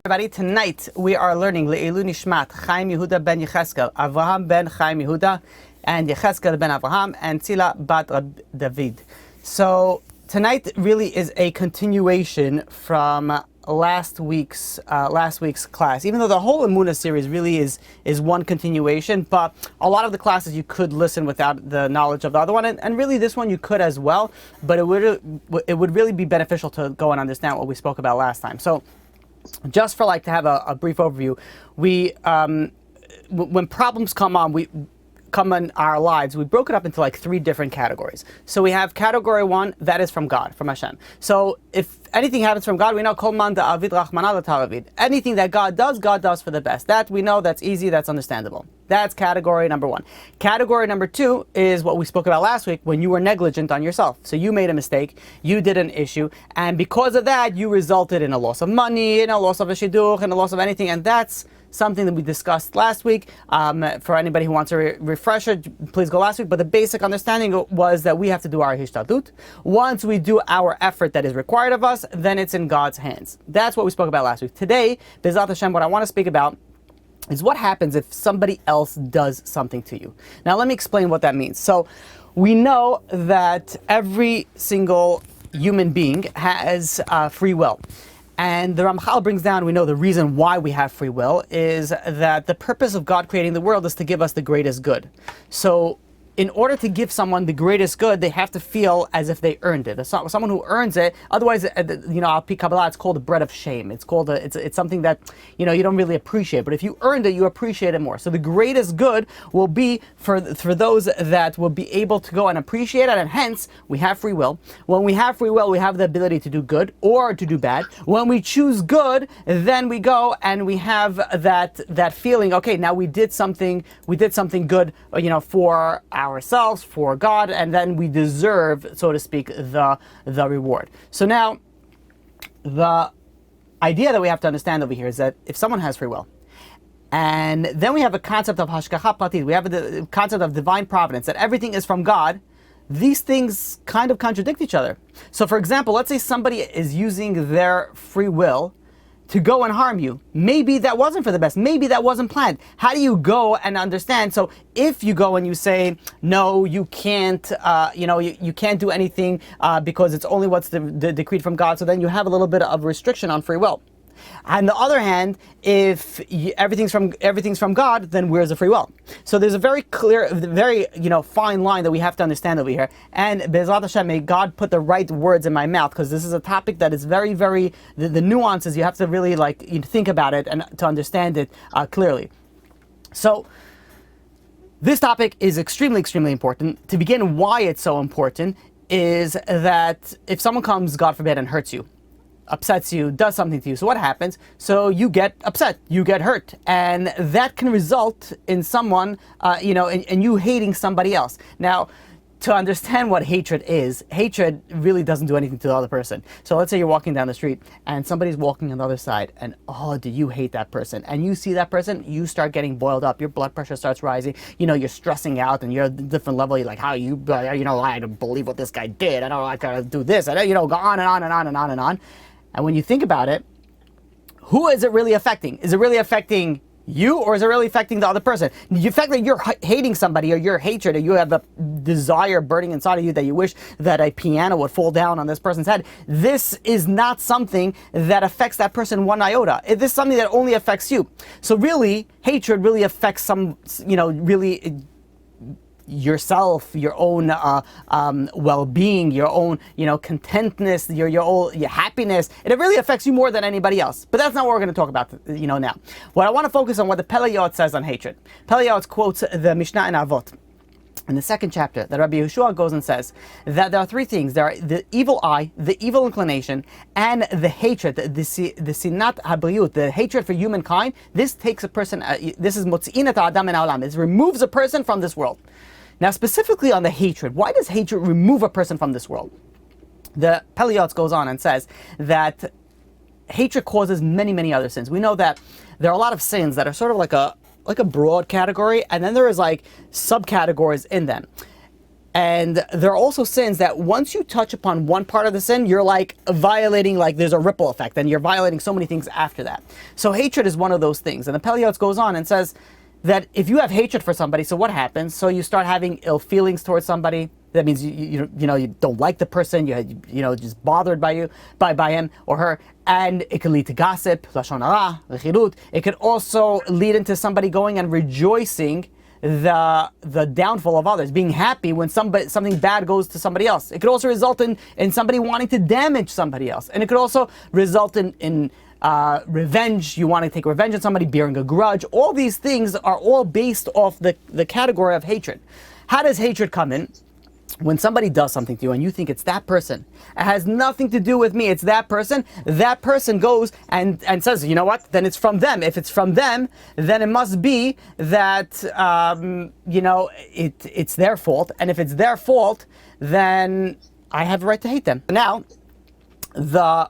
Everybody, tonight we are learning Le'ilu Nishmat Chaim Yehuda ben Yecheskel, Avraham ben Chaim Yehuda, and Yecheskel ben Avraham, and Tzila bat Rab David. So tonight really is a continuation from last week's class. Even though the whole Emunah series really is one continuation, but a lot of the classes you could listen without the knowledge of the other one, and really this one you could as well. But it would really be beneficial to go and understand what we spoke about last time. So, just for to have a brief overview, we when problems come in our lives, we broke it up into three different categories. So we have category one, that is from God, from Hashem. So if anything happens from God, we know Kol man da'avid rachmana l'ta'avid. Anything that God does for the best. That we know, that's easy, that's understandable. That's category number one. Category number two is what we spoke about last week, when you were negligent on yourself. So you made a mistake, you did an issue, and because of that, you resulted in a loss of money, in a loss of a shidduch, in a loss of anything, and that's something that we discussed last week. For anybody who wants a refresher, please go last week. But the basic understanding was that we have to do our hishtadlut. Once we do our effort that is required of us, then it's in God's hands. That's what we spoke about last week. Today, B'ezrat Hashem, what I want to speak about is what happens if somebody else does something to you. Now, let me explain what that means. So, we know that every single human being has free will. And the Ramchal brings down, we know the reason why we have free will is that the purpose of God creating the world is to give us the greatest good. So in order to give someone the greatest good, they have to feel as if they earned it. Someone who earns it, otherwise, al pi Kabbalah, it's called a bread of shame. It's called it's something that you don't really appreciate. But if you earned it, you appreciate it more. So the greatest good will be for those that will be able to go and appreciate it, and hence we have free will. When we have free will, we have the ability to do good or to do bad. When we choose good, then we go and we have that feeling. Okay, now we did something good, for ourselves, for God, and then we deserve, so to speak, the reward. So now, the idea that we have to understand over here is that if someone has free will, and then we have a concept of hashgacha pratit, we have the concept of divine providence, that everything is from God, these things kind of contradict each other. So for example, let's say somebody is using their free will to go and harm you. Maybe that wasn't for the best. Maybe that wasn't planned. How do you go and understand? So if you go and you say, no, you can't, you can't do anything because it's only what's decreed from God, so then you have a little bit of restriction on free will. On the other hand, if everything's from God, then where's the free will? So there's a very clear, very fine line that we have to understand over here. And B'ezrat Hashem, may God put the right words in my mouth, because this is a topic that is very, very the nuances. You have to really think about it and to understand it clearly. So this topic is extremely, extremely important. To begin, why it's so important is that if someone comes, God forbid, and hurts you, upsets you, does something to you. So what happens? So you get upset, you get hurt, and that can result in someone, in you hating somebody else. Now, to understand what hatred is, hatred really doesn't do anything to the other person. So let's say you're walking down the street and somebody's walking on the other side, and do you hate that person? And you see that person, you start getting boiled up, your blood pressure starts rising, you're stressing out, and you're at a different level. You're like, I don't believe what this guy did, I don't like to do this, and go on and on and on and on and on. And when you think about it, who is it really affecting? Is it really affecting you, or is it really affecting the other person? The fact that you're hating somebody, or your hatred, or you have a desire burning inside of you that you wish that a piano would fall down on this person's head, this is not something that affects that person one iota. This is something that only affects you. So really, hatred really affects really yourself, your own well-being, your own contentness, your happiness. It really affects you more than anybody else. But that's not what we're going to talk about now. What I want to focus on, what the Pele Yoetz says on hatred. Pele Yoetz quotes the Mishnah in Avot in the second chapter, that Rabbi Yeshua goes and says that there are three things. There are the evil eye, the evil inclination, and the hatred, the sinat habriyut, the hatred for humankind. This takes a person, this is motzi'in et ha'adam min ha'olam. It removes a person from this world. Now, specifically on the hatred, why does hatred remove a person from this world? The Pele Yoetz goes on and says that hatred causes many, many other sins. We know that there are a lot of sins that are sort of like a broad category, and then there is subcategories in them. And there are also sins that once you touch upon one part of the sin, you're like violating, like there's a ripple effect, and you're violating so many things after that. So hatred is one of those things. And the Peliot goes on and says that if you have hatred for somebody, so what happens? So you start having ill feelings towards somebody. That means you don't like the person, just bothered by him or her, and it can lead to gossip, lashon hara, rechirut. It could also lead into somebody going and rejoicing the downfall of others, being happy when something bad goes to somebody else. It could also result in somebody wanting to damage somebody else, and it could also result in revenge. You want to take revenge on somebody, bearing a grudge. All these things are all based off the category of hatred. How does hatred come in? When somebody does something to you and you think it's that person, it has nothing to do with me, it's that person goes and says, you know what, then it's from them. If it's from them, then it must be that, it's their fault. And if it's their fault, then I have a right to hate them. Now, the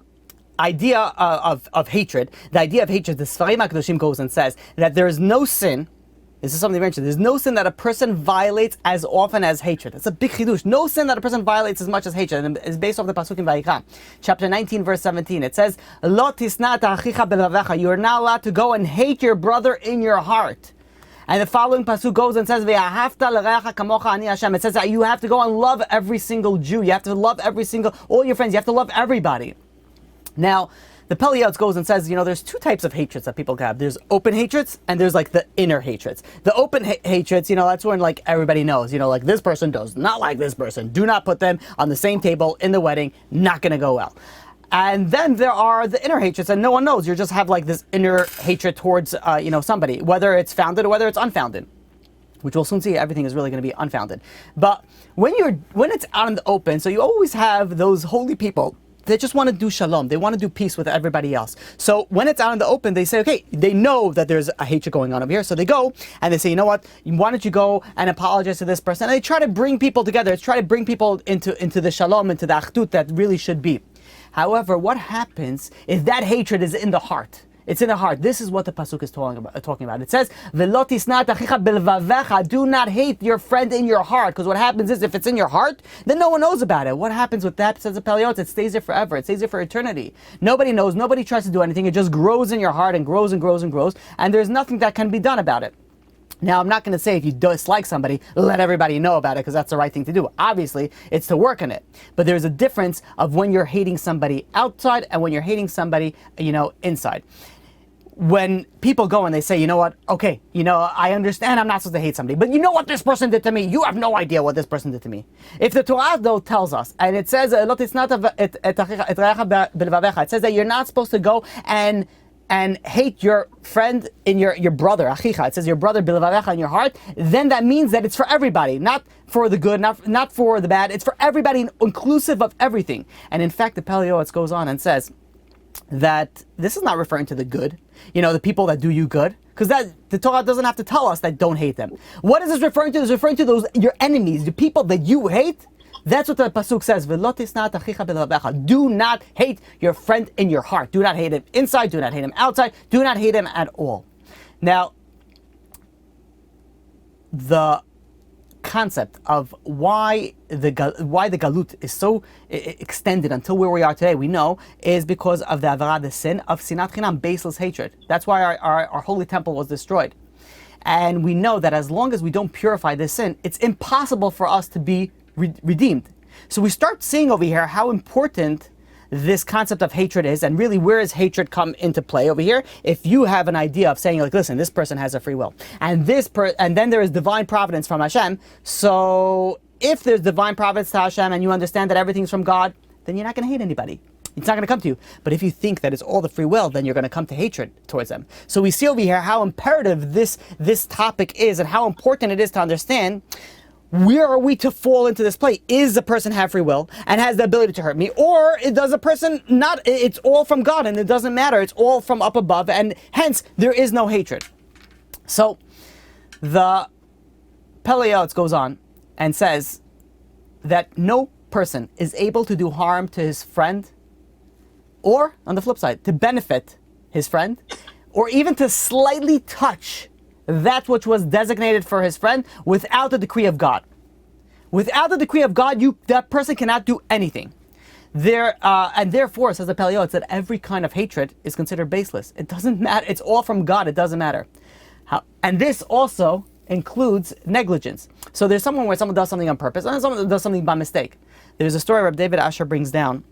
idea of hatred, the Sfarim HaKadoshim goes and says that there is no sin. This is something mentioned. There's no sin that a person violates as often as hatred. It's a big chidush. No sin that a person violates as much as hatred. And it's based off the pasuk in Vayikra, chapter 19, verse 17. It says, "Lo tisna achicha belevavecha." You are not allowed to go and hate your brother in your heart. And the following pasuk goes and says, "Ve'ahavta l'reacha kamocha ani Hashem." It says that you have to go and love every single Jew. You have to love all your friends. You have to love everybody. Now, the Peliot goes and says, there's two types of hatreds that people can have. There's open hatreds and there's like the inner hatreds. The open hatreds, that's when like everybody knows, like this person does not like this person. Do not put them on the same table in the wedding. Not going to go well. And then there are the inner hatreds, and no one knows. You just have like this inner hatred towards, somebody, whether it's founded or whether it's unfounded. Which we'll soon see, everything is really going to be unfounded. But when it's out in the open, so you always have those holy people. They just want to do shalom. They want to do peace with everybody else. So when it's out in the open, they say, okay, they know that there's a hatred going on over here. So they go and they say, you know what? Why don't you go and apologize to this person? And they try to bring people together. Try to bring people into the shalom, into the achdut that really should be. However, what happens if that hatred is in the heart? It's in the heart. This is what the pasuk is talking about. It says, "V'lo tisna et achicha belvavecha." Do not hate your friend in your heart, because what happens is, if it's in your heart, then no one knows about it. What happens with that? Says the Peliot, it stays there forever. It stays there for eternity. Nobody knows. Nobody tries to do anything. It just grows in your heart and grows and grows and grows, and there's nothing that can be done about it. Now, I'm not going to say if you dislike somebody, let everybody know about it, because that's the right thing to do. Obviously, it's to work on it. But there's a difference of when you're hating somebody outside and when you're hating somebody, inside. When people go and they say, you know what, okay, I understand I'm not supposed to hate somebody, but you know what this person did to me? You have no idea what this person did to me. If the Torah, though, tells us, and it says, it says that you're not supposed to go and hate your friend in your brother, achicha. It says your brother bilvavecha in your heart. Then that means that it's for everybody, not for the good, not for the bad. It's for everybody, inclusive of everything. And in fact, the Peliot goes on and says that this is not referring to the good, the people that do you good, because the Torah doesn't have to tell us that don't hate them. What is this referring to? It's referring to those your enemies, the people that you hate. That's what the pasuk says. V'lo tisna et achicha belvavecha. Do not hate your friend in your heart. Do not hate him inside. Do not hate him outside. Do not hate him at all. Now, the concept of why the galut is so extended until where we are today, we know, is because of the avara, the sin of sinat chinam, baseless hatred. That's why our holy temple was destroyed. And we know that as long as we don't purify this sin, it's impossible for us to be redeemed. So we start seeing over here how important this concept of hatred is, and really where does hatred come into play over here? If you have an idea of saying, like, listen, this person has a free will, and then there is divine providence from Hashem. So if there's divine providence to Hashem and you understand that everything's from God, then you're not going to hate anybody. It's not going to come to you. But if you think that it's all the free will, then you're going to come to hatred towards them. So we see over here how imperative this topic is, and how important it is to understand where are we to fall into this play. Is the person have free will and has the ability to hurt me? Or does a person not? It's all from God and it doesn't matter. It's all from up above, and hence there is no hatred. So the Peliot goes on and says that no person is able to do harm to his friend, or on the flip side, to benefit his friend, or even to slightly touch that which was designated for his friend without the decree of God. Without the decree of God, that person cannot do anything. And therefore, says the Peleot, that every kind of hatred is considered baseless. It doesn't matter. It's all from God. It doesn't matter. And this also includes negligence. So there's someone where someone does something on purpose, and someone does something by mistake. There's a story Rabbi David Asher brings down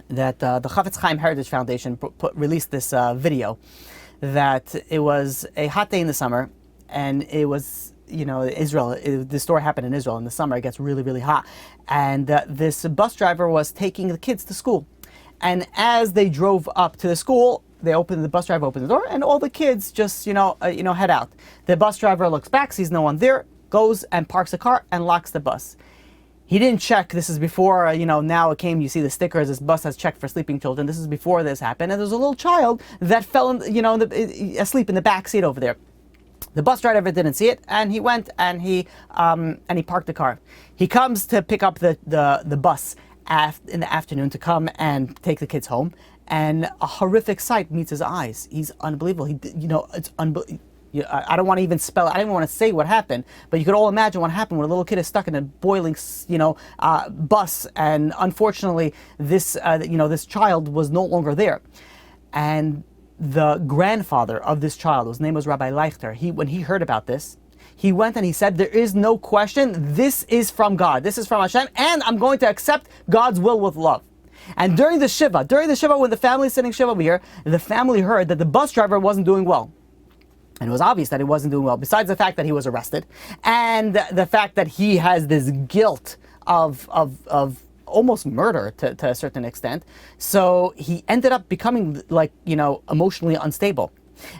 that the Chafetz Chaim Heritage Foundation released this video, that it was a hot day in the summer, and it was, Israel. The story happened in Israel in the summer. It gets really, really hot, and this bus driver was taking the kids to school, and as they drove up to the school, the bus driver opened the door, and all the kids just head out. The bus driver looks back, sees no one there, goes and parks the car and locks the bus. He didn't check. This is before, now it came, you see the stickers, this bus has checked for sleeping children. This is before this happened. And there's a little child that fell, asleep in the back seat over there. The bus driver didn't see it, and he went and he parked the car. He comes to pick up the bus in the afternoon to come and take the kids home, and a horrific sight meets his eyes. He's unbelievable. It's unbelievable. I don't want to even spell it. I don't even want to say what happened, but you could all imagine what happened when a little kid is stuck in a boiling, bus, and unfortunately, this child was no longer there, and the grandfather of this child, whose name was Rabbi Leichter, when he heard about this, he went and he said, "There is no question. This is from God. This is from Hashem, and I'm going to accept God's will with love." And during the Shiva, when the family is sitting Shiva over here, the family heard that the bus driver wasn't doing well. And it was obvious that he wasn't doing well, besides the fact that he was arrested, and the fact that he has this guilt of almost murder to a certain extent. So he ended up becoming emotionally unstable.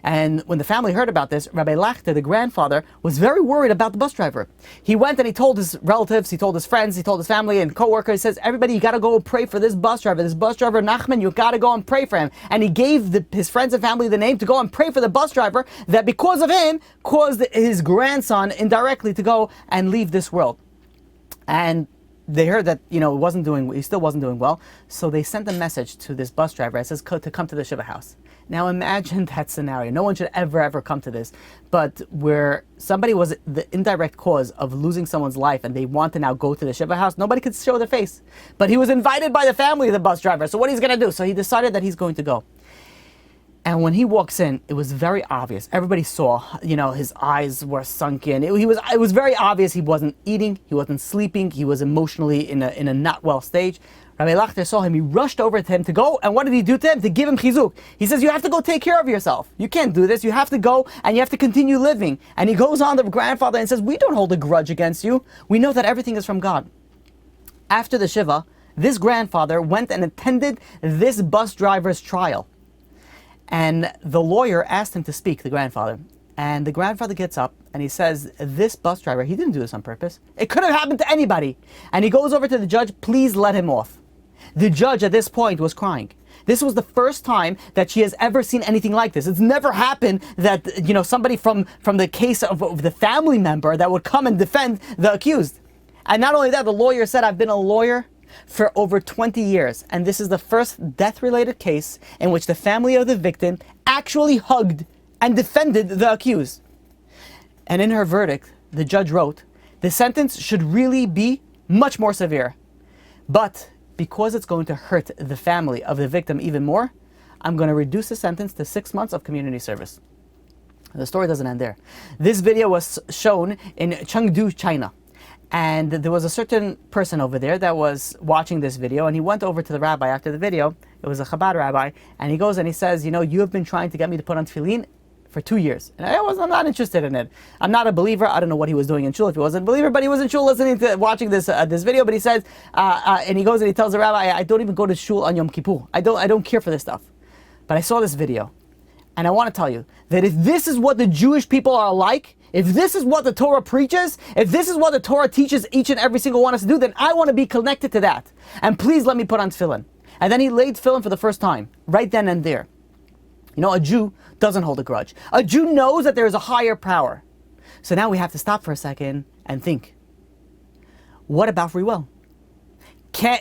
And when the family heard about this, Rabbi Leichter, the grandfather, was very worried about the bus driver. He went and he told his relatives, he told his friends, he told his family and co-workers, he says, "Everybody, you got to go and pray for this bus driver. This bus driver, Nachman, you got to go and pray for him." And he gave his friends and family the name to go and pray for the bus driver that because of him caused his grandson indirectly to go and leave this world. And they heard that, he still wasn't doing well. So they sent a message to this bus driver that says to come to the Shiva house. Now imagine that scenario. No one should ever come to this. But where somebody was the indirect cause of losing someone's life and they want to now go to the Shiva house, nobody could show their face. But he was invited by the family of the bus driver. So what he's going to do? So he decided that he's going to go. And when he walks in, it was very obvious. Everybody saw, his eyes were sunken. It was very obvious he wasn't eating, he wasn't sleeping, he was emotionally in a not well stage. Rabbi Leichter saw him, he rushed over to him to go, and what did he do to him? To give him chizuk. He says, "You have to go take care of yourself. You can't do this. You have to go, and you have to continue living." And he goes on to the grandfather and says, "We don't hold a grudge against you. We know that everything is from God." After the Shiva, this grandfather went and attended this bus driver's trial. And the lawyer asked him to speak, the grandfather. And the grandfather gets up and he says, "This bus driver, he didn't do this on purpose. It could have happened to anybody." And he goes over to the judge, "Please let him off." The judge at this point was crying. This was the first time that she has ever seen anything like this. It's never happened that, somebody from the case of the family member that would come and defend the accused. And not only that, the lawyer said, "I've been a lawyer for over 20 years, and this is the first death-related case in which the family of the victim actually hugged and defended the accused." And in her verdict, the judge wrote, "The sentence should really be much more severe. But because it's going to hurt the family of the victim even more, I'm going to reduce the sentence to 6 months of community service." The story doesn't end there. This video was shown in Chengdu, China. And there was a certain person over there that was watching this video, and he went over to the rabbi after the video. It was a Chabad rabbi, and he goes and he says, "You have been trying to get me to put on tefillin for 2 years. And I'm not interested in it. I'm not a believer." I don't know what he was doing in shul if he wasn't a believer, but he was in shul watching this video. But he says, and he goes and he tells the rabbi, "I don't even go to shul on Yom Kippur. I don't care for this stuff. But I saw this video, and I want to tell you that if this is what the Jewish people are like, if this is what the Torah preaches, if this is what the Torah teaches each and every single one of us to do, then I want to be connected to that. And please let me put on tefillin." And then he laid tefillin for the first time, right then and there. A Jew doesn't hold a grudge. A Jew knows that there is a higher power. So now we have to stop for a second and think, what about free will? Can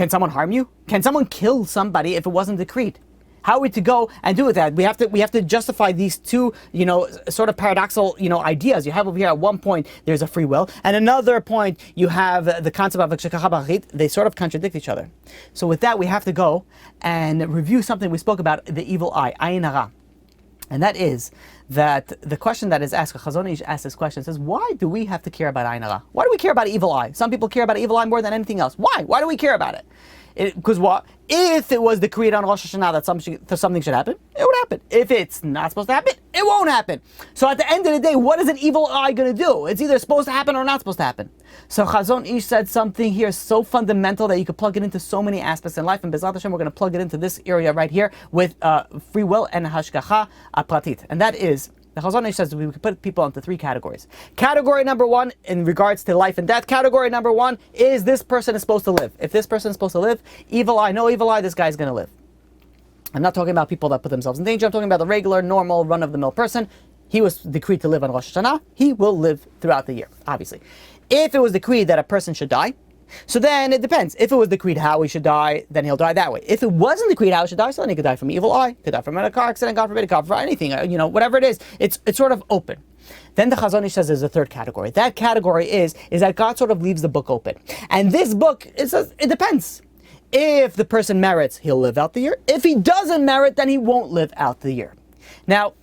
someone harm you? Can someone kill somebody if it wasn't decreed? How are we to go and do with that? We have to justify these two, sort of paradoxical, ideas. You have over here at one point there's a free will, and another point you have the concept of shekachah b'achrit. They sort of contradict each other. So with that, we have to go and review something we spoke about: the evil eye, ayin hara. And that is that the question that is asked, Chazon Ish asks this question, says, why do we have to care about ayin hara? Why do we care about evil eye? Some people care about evil eye more than anything else. Why? Why do we care about it? Because what? If it was decreed on Rosh Hashanah that something should happen, it would happen. If it's not supposed to happen, it won't happen. So at the end of the day, what is an evil eye going to do? It's either supposed to happen or not supposed to happen. So Chazon Ish said something here so fundamental that you could plug it into so many aspects in life. And B'ezrat Hashem, we're going to plug it into this area right here with free will and hashgacha pratit. And that is, the Chazon Ish says we could put people into three categories. Category number one, in regards to life and death, category number one is this person is supposed to live. If this person is supposed to live, evil eye, no evil eye, this guy's going to live. I'm not talking about people that put themselves in danger. I'm talking about the regular, normal, run-of-the-mill person. He was decreed to live on Rosh Hashanah. He will live throughout the year, obviously. If it was decreed that a person should die, so then it depends. If it was decreed how he should die, then he'll die that way. If it wasn't decreed how he should die, so then he could die from evil eye, could die from a car accident, God forbid, God for anything, whatever it is. It's sort of open. Then the Chazon Ish says there's a third category. That category is that God sort of leaves the book open. And this book, it says, it depends. If the person merits, he'll live out the year. If he doesn't merit, then he won't live out the year. Now,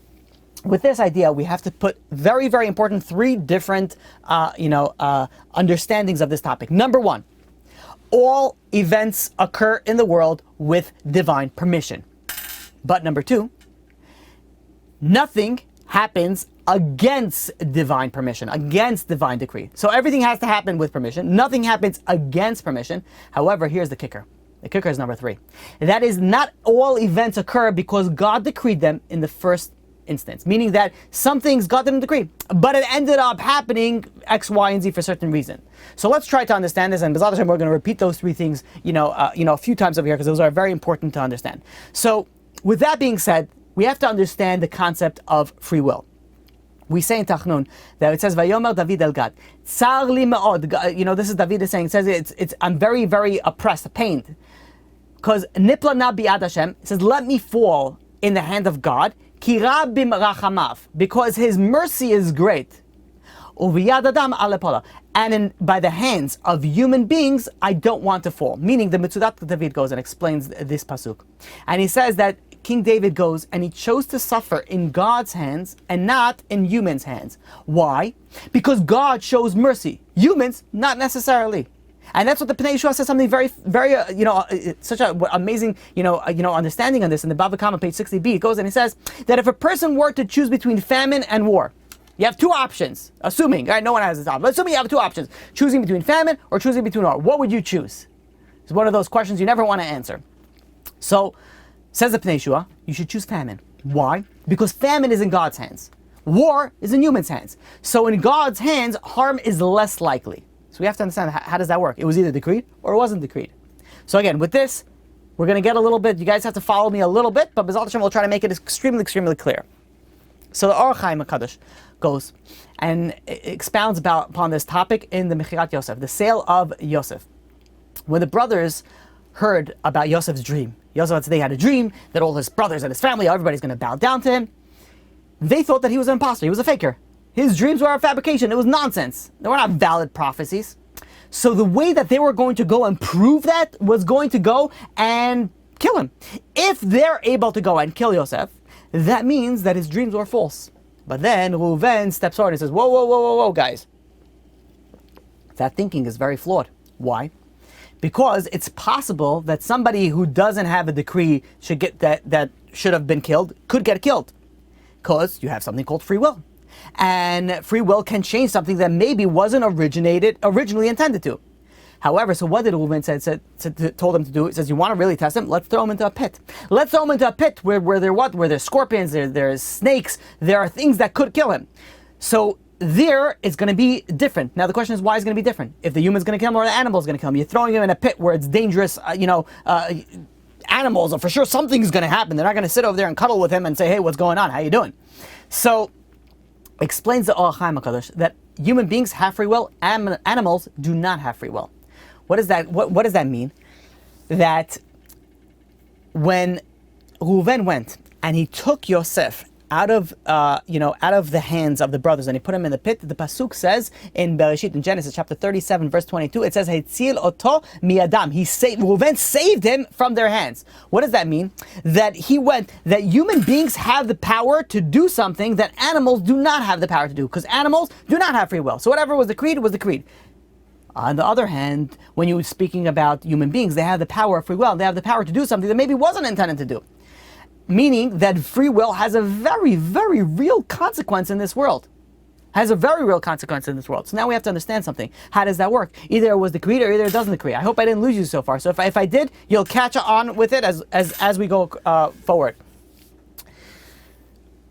with this idea, we have to put very, very important three different, understandings of this topic. Number one, all events occur in the world with divine permission. But number two, nothing happens against divine permission, against divine decree. So everything has to happen with permission. Nothing happens against permission. However, here's the kicker. The kicker is number three. That is, not all events occur because God decreed them in the first instance, meaning that some things God didn't decree, but it ended up happening X, Y, and Z for a certain reason. So let's try to understand this, and B'ezrat Hashem, we're going to repeat those three things, a few times over here, because those are very important to understand. So, with that being said, we have to understand the concept of free will. We say in Tachnun that it says, "Vayomer David el Gad, Tsar li me'od." This is David is saying. It says, I'm very, very oppressed, pained, because Nipla na bi'ad Hashem. It says, let me fall in the hand of God. Ki rabim rachamav, because His mercy is great. Uviyad adam alepola, and by the hands of human beings, I don't want to fall. Meaning, the Mitzudat David goes and explains this pasuk, and he says that King David goes and he chose to suffer in God's hands and not in humans' hands. Why? Because God shows mercy. Humans, not necessarily. And that's what the Pnei Yeshua says, something very, very, such an amazing, understanding on this. In the Bava Kama, page 60b, it goes and it says that if a person were to choose between famine and war, you have two options, assuming, right, no one has this option, but assuming you have two options, choosing between famine or choosing between war, what would you choose? It's one of those questions you never want to answer. So, says the Pnei Yeshua, you should choose famine. Why? Because famine is in God's hands. War is in humans' hands. So in God's hands, harm is less likely. So we have to understand, how does that work? It was either decreed or it wasn't decreed. So again, with this, we're going to get a little bit, you guys have to follow me a little bit, but B'ezrat Hashem will try to make it extremely, extremely clear. So the Or Chaim HaKadosh goes and expounds upon this topic in the Mechirat Yosef, the sale of Yosef. When the brothers heard about Yosef's dream, Yosef today had a dream that all his brothers and his family, everybody's going to bow down to him. They thought that he was an imposter, he was a faker. His dreams were a fabrication, it was nonsense. They were not valid prophecies. So the way that they were going to go and prove that was going to go and kill him. If they're able to go and kill Yosef, that means that his dreams were false. But then Reuven steps forward and says, whoa, guys. That thinking is very flawed. Why? Because it's possible that somebody who doesn't have a decree should get that should have been killed, could get killed. Because you have something called free will. And free will can change something that maybe wasn't originally intended to. However, so what did Reuven told him to do? It says, you want to really test him? Let's throw him into a pit. Let's throw him into a pit where there's scorpions, there's snakes, there are things that could kill him. So there it's going to be different. Now the question is, why is it going to be different? If the human's going to kill him or the animal's going to kill him? You're throwing him in a pit where it's dangerous, animals, or for sure something's going to happen. They're not going to sit over there and cuddle with him and say, hey, what's going on? How you doing? So, explains the Or Chaim HaKadosh that human beings have free will, animals do not have free will. What does that mean? That when Reuven went and he took Yosef out of the hands of the brothers, and he put him in the pit, the pasuk says in Bereshit, in Genesis chapter 37, verse 22, it says, "Hetzil oto miyadam." Reuven saved him from their hands. What does that mean? That human beings have the power to do something that animals do not have the power to do, because animals do not have free will. So whatever was decreed was decreed. On the other hand, when you're speaking about human beings, they have the power of free will. They have the power to do something that maybe wasn't intended to do. Meaning that free will has a very, very real consequence in this world. So now we have to understand something. How does that work? Either it was decreed or either it doesn't decree. I hope I didn't lose you so far. So if I did, you'll catch on with it as we go forward.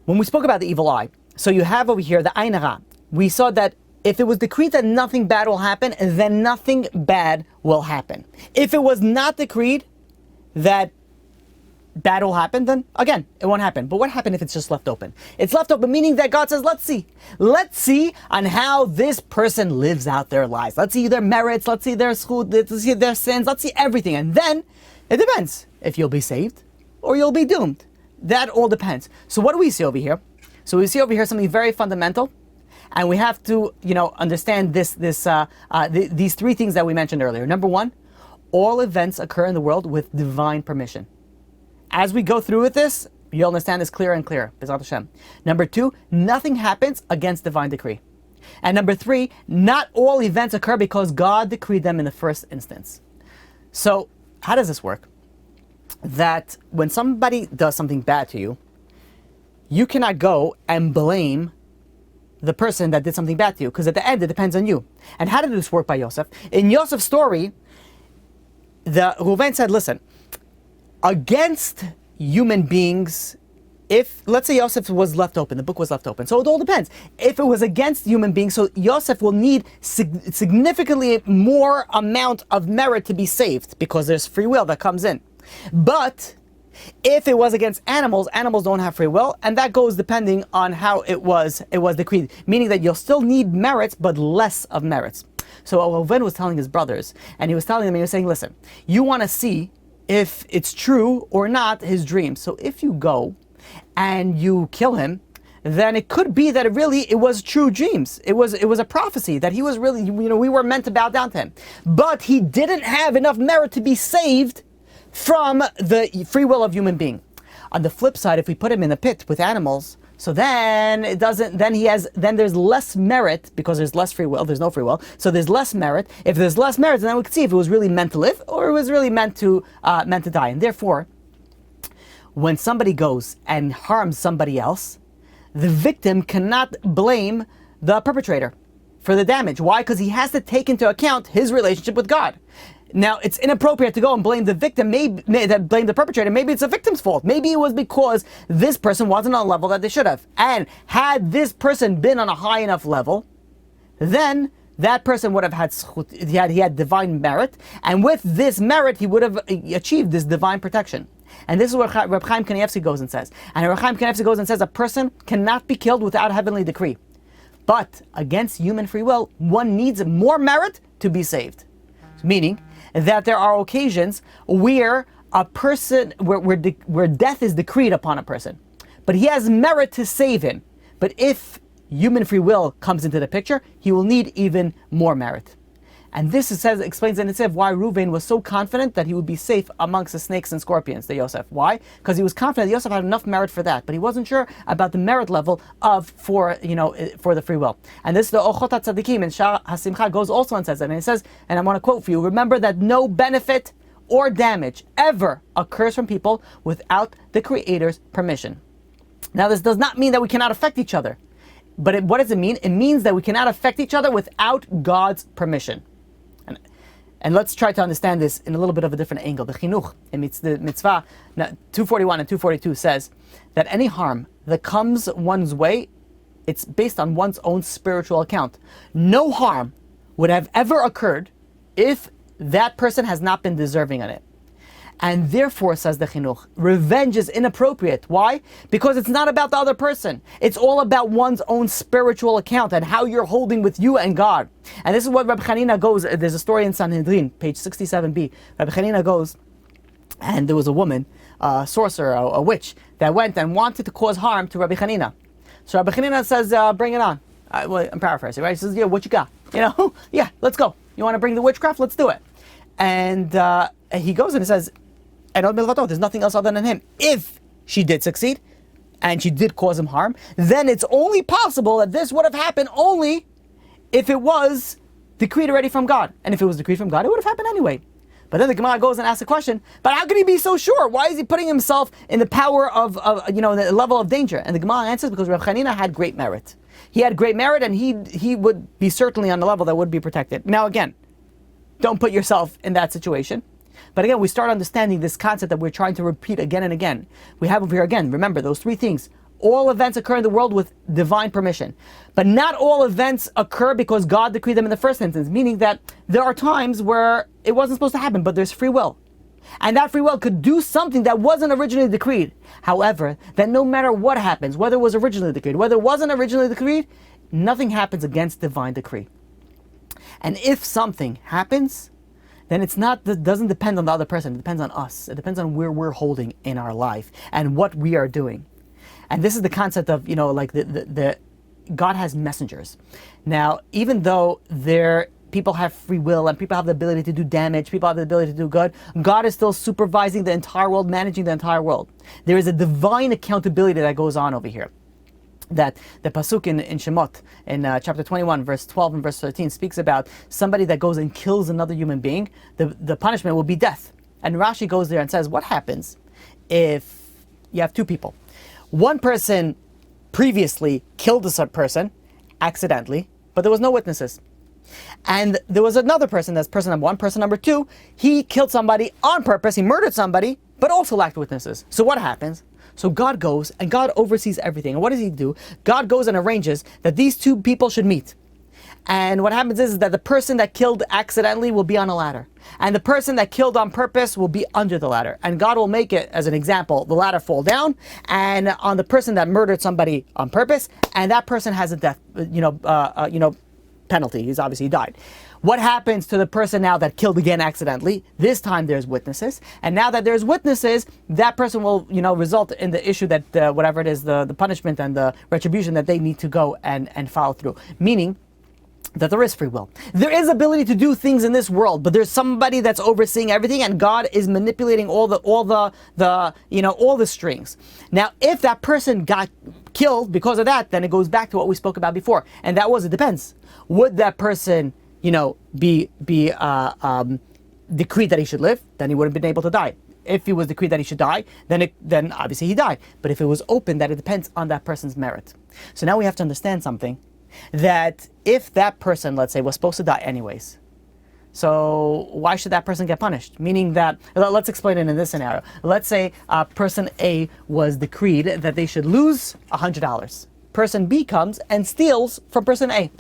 When we spoke about the evil eye, so you have over here the Ein Hara. We saw that if it was decreed that nothing bad will happen, then nothing bad will happen. If it was not decreed that bad will happen, then again, it won't happen. But what happened if it's just left open? It's left open, meaning that God says, let's see on how this person lives out their lives. Let's see their merits, let's see their schut, let's see their sins, let's see everything. And then, it depends if you'll be saved or you'll be doomed. That all depends. So what do we see over here? So we see over here something very fundamental, and we have to, understand these three things that we mentioned earlier. Number one, all events occur in the world with divine permission. As we go through with this, you'll understand this clearer and clearer. B'ezrat Hashem. Number two, nothing happens against divine decree. And number three, not all events occur because God decreed them in the first instance. So, how does this work? That when somebody does something bad to you, you cannot go and blame the person that did something bad to you, because at the end it depends on you. And how did this work by Yosef? In Yosef's story, the Reuven said, listen, against human beings, if, let's say Yosef was left open, the book was left open, so it all depends. If it was against human beings, so Yosef will need significantly more amount of merit to be saved, because there's free will that comes in. But if it was against animals, animals don't have free will, and that goes depending on how it was decreed, meaning that you'll still need merits, but less of merits. So Reuven was telling his brothers, and he was telling them, he was saying, listen, you want to see if it's true or not, his dream. So if you go and you kill him, then it could be that it was true dreams. It was a prophecy that he was really, we were meant to bow down to him. But he didn't have enough merit to be saved from the free will of human being. On the flip side, if we put him in the pit with animals, so then there's less merit, because there's less free will, there's no free will, so there's less merit. If there's less merit, then we could see if it was really meant to live or it was really meant to die. And therefore, when somebody goes and harms somebody else, the victim cannot blame the perpetrator for the damage. Why? Because he has to take into account his relationship with God. Now, it's inappropriate to go and blame the victim, blame the perpetrator. Maybe it's the victim's fault. Maybe it was because this person wasn't on a level that they should have. And had this person been on a high enough level, then that person would have had he had divine merit, and with this merit, he would have achieved this divine protection. And this is what Rabbi Chaim Kanievsky goes and says. And Rabbi Chaim Kanievsky goes and says, a person cannot be killed without heavenly decree. But against human free will, one needs more merit to be saved. Meaning that there are occasions where a person, where death is decreed upon a person, but he has merit to save him. But if human free will comes into the picture, he will need even more merit. And this explains in itself why Reuven was so confident that he would be safe amongst the snakes and scorpions, the Yosef. Why? Because he was confident that Yosef had enough merit for that, but he wasn't sure about the merit level for the free will. And this, the Ochot HaTzadikim in Shar HaSimcha goes also and says that, and it says, and I want to quote for you, remember that no benefit or damage ever occurs from people without the Creator's permission. Now, this does not mean that we cannot affect each other, but what does it mean? It means that we cannot affect each other without God's permission. And let's try to understand this in a little bit of a different angle. The Chinuch, in the Mitzvah 241 and 242 says that any harm that comes one's way, it's based on one's own spiritual account. No harm would have ever occurred if that person has not been deserving of it. And therefore, says the Chinuch, revenge is inappropriate. Why? Because it's not about the other person. It's all about one's own spiritual account and how you're holding with you and God. And this is what Rabbi Hanina goes, there's a story in Sanhedrin, page 67b. Rabbi Hanina goes And there was a woman, a sorcerer, a witch, that went and wanted to cause harm to Rabbi Hanina. So Rabbi Hanina says, bring it on. Well, I'm paraphrasing, right? He says, yeah, what you got? Yeah, let's go. You want to bring the witchcraft? Let's do it. And he goes and he says, there's nothing else other than him. If she did succeed, and she did cause him harm, then it's only possible that this would have happened only if it was decreed already from God. And if it was decreed from God, it would have happened anyway. But then the Gemara goes and asks the question, but how can he be so sure? Why is he putting himself in the power of the level of danger? And the Gemara answers, because Rav Chanina had great merit. He had great merit, and he would be certainly on the level that would be protected. Now again, don't put yourself in that situation. But again, we start understanding this concept that we're trying to repeat again and again. We have over here again, remember those three things. All events occur in the world with divine permission. But not all events occur because God decreed them in the first instance, meaning that there are times where it wasn't supposed to happen, but there's free will. And that free will could do something that wasn't originally decreed. However, that no matter what happens, whether it was originally decreed, whether it wasn't originally decreed, nothing happens against divine decree. And if something happens, then it doesn't depend on the other person. It depends on us. It depends on where we're holding in our life and what we are doing. And this is the concept of, the God has messengers. Now, even though people have free will and people have the ability to do damage, people have the ability to do good, God is still supervising the entire world, managing the entire world. There is a divine accountability that goes on over here. That the pasuk in Shemot, in chapter 21, verse 12 and verse 13, speaks about somebody that goes and kills another human being. The punishment will be death. And Rashi goes there and says, what happens if you have two people? One person previously killed a person accidentally, but there was no witnesses. And there was another person, that's person number one. Person number two, he killed somebody on purpose, he murdered somebody, but also lacked witnesses. So what happens? So God goes and God oversees everything. And what does he do? God goes and arranges that these two people should meet. And what happens is that the person that killed accidentally will be on a ladder. And the person that killed on purpose will be under the ladder. And God will make it, as an example, the ladder fall down and on the person that murdered somebody on purpose, and that person has a death, penalty. He's obviously died. What happens to the person now that killed again accidentally? This time there's witnesses. And now that there's witnesses, that person will, result in the issue that whatever it is, the punishment and the retribution that they need to go and follow through. Meaning that there is free will. There is ability to do things in this world, but there's somebody that's overseeing everything, and God is manipulating all the strings. Now, if that person got killed because of that, then it goes back to what we spoke about before, and that was, it depends. Would that person, be decreed that he should live? Then he would have been able to die. If he was decreed that he should die, then obviously he died. But if it was open, that it depends on that person's merit. So now we have to understand something, that if that person, let's say, was supposed to die anyways, so why should that person get punished? Meaning that, let's explain it in this scenario. Let's say person A was decreed that they should lose $100. Person B comes and steals from person A.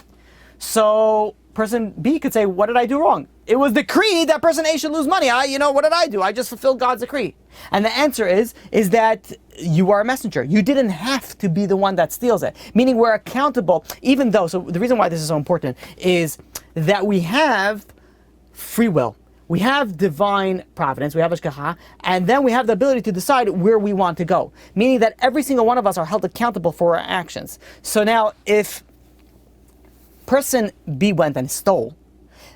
So person B could say, what did I do wrong? It was decreed that person A should lose money. What did I do? I just fulfilled God's decree. And the answer is that you are a messenger. You didn't have to be the one that steals it. Meaning we're accountable, even though, so the reason why this is so important is that we have free will. We have divine providence, we have Hashgacha, and then we have the ability to decide where we want to go. Meaning that every single one of us are held accountable for our actions. So now, if person B went and stole,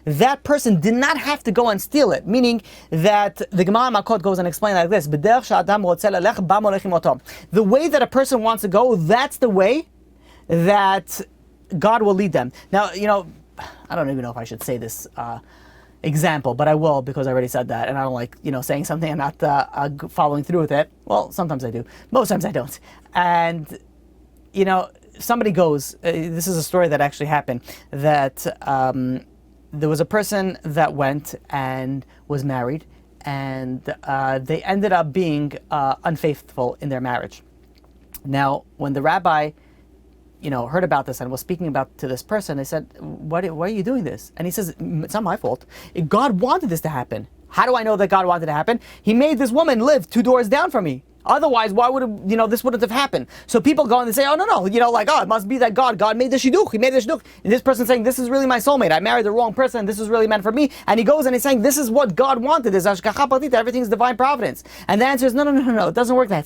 that person did not have to go and steal it. Meaning that the Gemara Makot goes and explains like this: the way that a person wants to go, that's the way that God will lead them. Now, I don't even know if I should say this example, but I will, because I already said that, and I don't like, saying something and not following through with it. Well, sometimes I do. Most times I don't. And, somebody goes, this is a story that actually happened, that there was a person that went and was married, and they ended up being unfaithful in their marriage. Now, when the rabbi heard about this and was speaking about to this person, they said, why are you doing this? And he says, it's not my fault. God wanted this to happen. How do I know that God wanted it to happen? He made this woman live 2 doors down from me. Otherwise, why would it, this wouldn't have happened? So people go and they say, oh, no, it must be that God made the shidduch, he made the shidduch. And this person's saying, this is really my soulmate, I married the wrong person, this is really meant for me. And he goes and he's saying, this is what God wanted, this hashgacha pratita, everything's divine providence. And the answer is, no, it doesn't work that.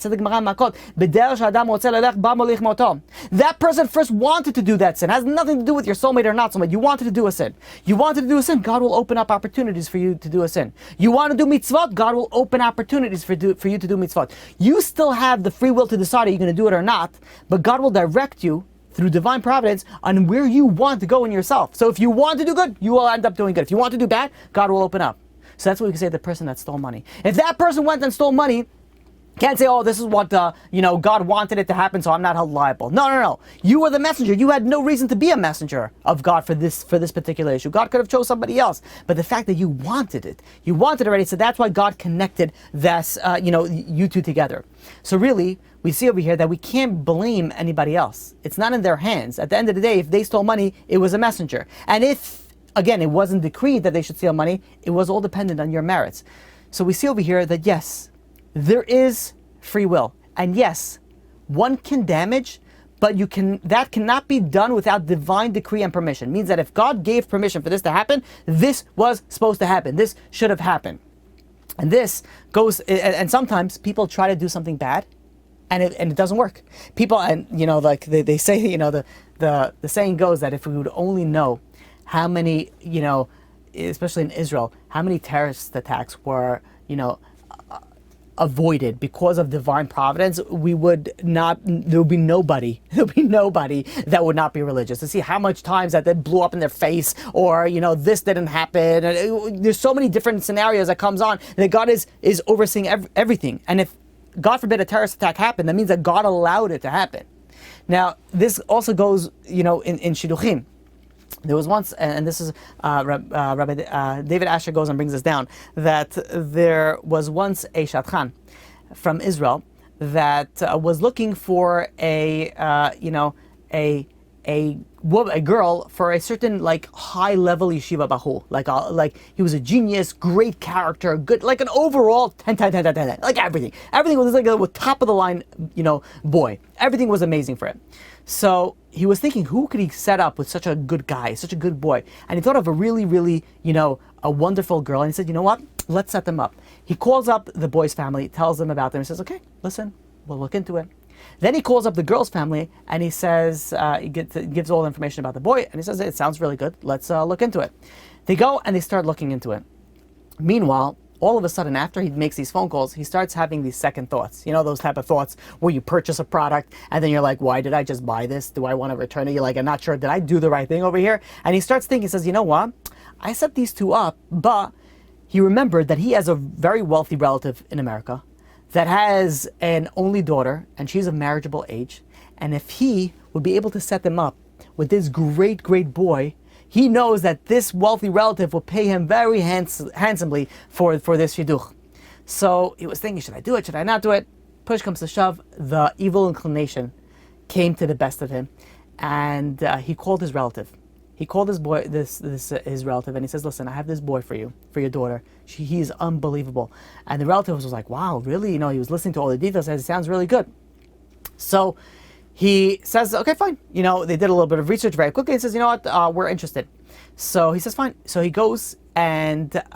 That person first wanted to do that sin. It has nothing to do with your soulmate or not soulmate. You wanted to do a sin. You wanted to do a sin, God will open up opportunities for you to do a sin. You want to do mitzvot, God will open opportunities for you to do mitzvot. You still have the free will to decide are you going to do it or not, but God will direct you through divine providence on where you want to go in yourself. So if you want to do good, you will end up doing good. If you want to do bad, God will open up. So that's what we can say to the person that stole money. If that person went and stole money, can't say, oh, this is what, God wanted it to happen, so I'm not held liable. No. You were the messenger. You had no reason to be a messenger of God for this particular issue. God could have chose somebody else. But the fact that you wanted it already, so that's why God connected this, you two together. So really, we see over here that we can't blame anybody else. It's not in their hands. At the end of the day, if they stole money, it was a messenger. And if, again, it wasn't decreed that they should steal money, it was all dependent on your merits. So we see over here that yes, there is free will, and yes, one can damage, but that cannot be done without divine decree and permission. It means that if God gave permission for this to happen, this was supposed to happen. This should have happened. And this goes, and sometimes people try to do something bad, and it doesn't work. People, and they say, the saying goes that if we would only know how many, especially in Israel, how many terrorist attacks were, avoided because of divine providence, there would be nobody that would not be religious. To see how much times that blew up in their face, or this didn't happen. There's so many different scenarios that comes on that God is overseeing everything. And if God forbid a terrorist attack happened, that means that God allowed it to happen. Now this also goes in shidduchim. There was once, and this is Rabbi David Asher goes and brings this down, that there was once a shadchan from Israel that was looking for a girl for a certain high level yeshiva bahul, like he was a genius, great character, good, like an overall 10, like everything was like a top of the line boy. Everything was amazing for him. So he was thinking, who could he set up with such a good guy, such a good boy? And he thought of a really, really, a wonderful girl. And he said, you know what? Let's set them up. He calls up the boy's family, tells them about them. He says, okay, listen, we'll look into it. Then he calls up the girl's family and he says, he gives all the information about the boy. And he says, it sounds really good. Let's look into it. They go and they start looking into it. Meanwhile, all of a sudden, after he makes these phone calls, he starts having these second thoughts. Those type of thoughts where you purchase a product and then you're like, why did I just buy this? Do I want to return it? You're like, I'm not sure. Did I do the right thing over here? And he starts thinking, he says, you know what? I set these two up, but he remembered that he has a very wealthy relative in America that has an only daughter, and she's of marriageable age. And if he would be able to set them up with this great, great boy, he knows that this wealthy relative will pay him very handsomely for this shidduch. So he was thinking, should I do it? Should I not do it? Push comes to shove, the evil inclination came to the best of him, and he called his relative. He called his relative, and he says, listen, I have this boy for you, for your daughter. He's unbelievable. And the relative was like, wow, really? He was listening to all the details, and it sounds really good. So he says, okay, fine. They did a little bit of research very quickly. He says, you know what, we're interested. So he says, fine. So he goes, and that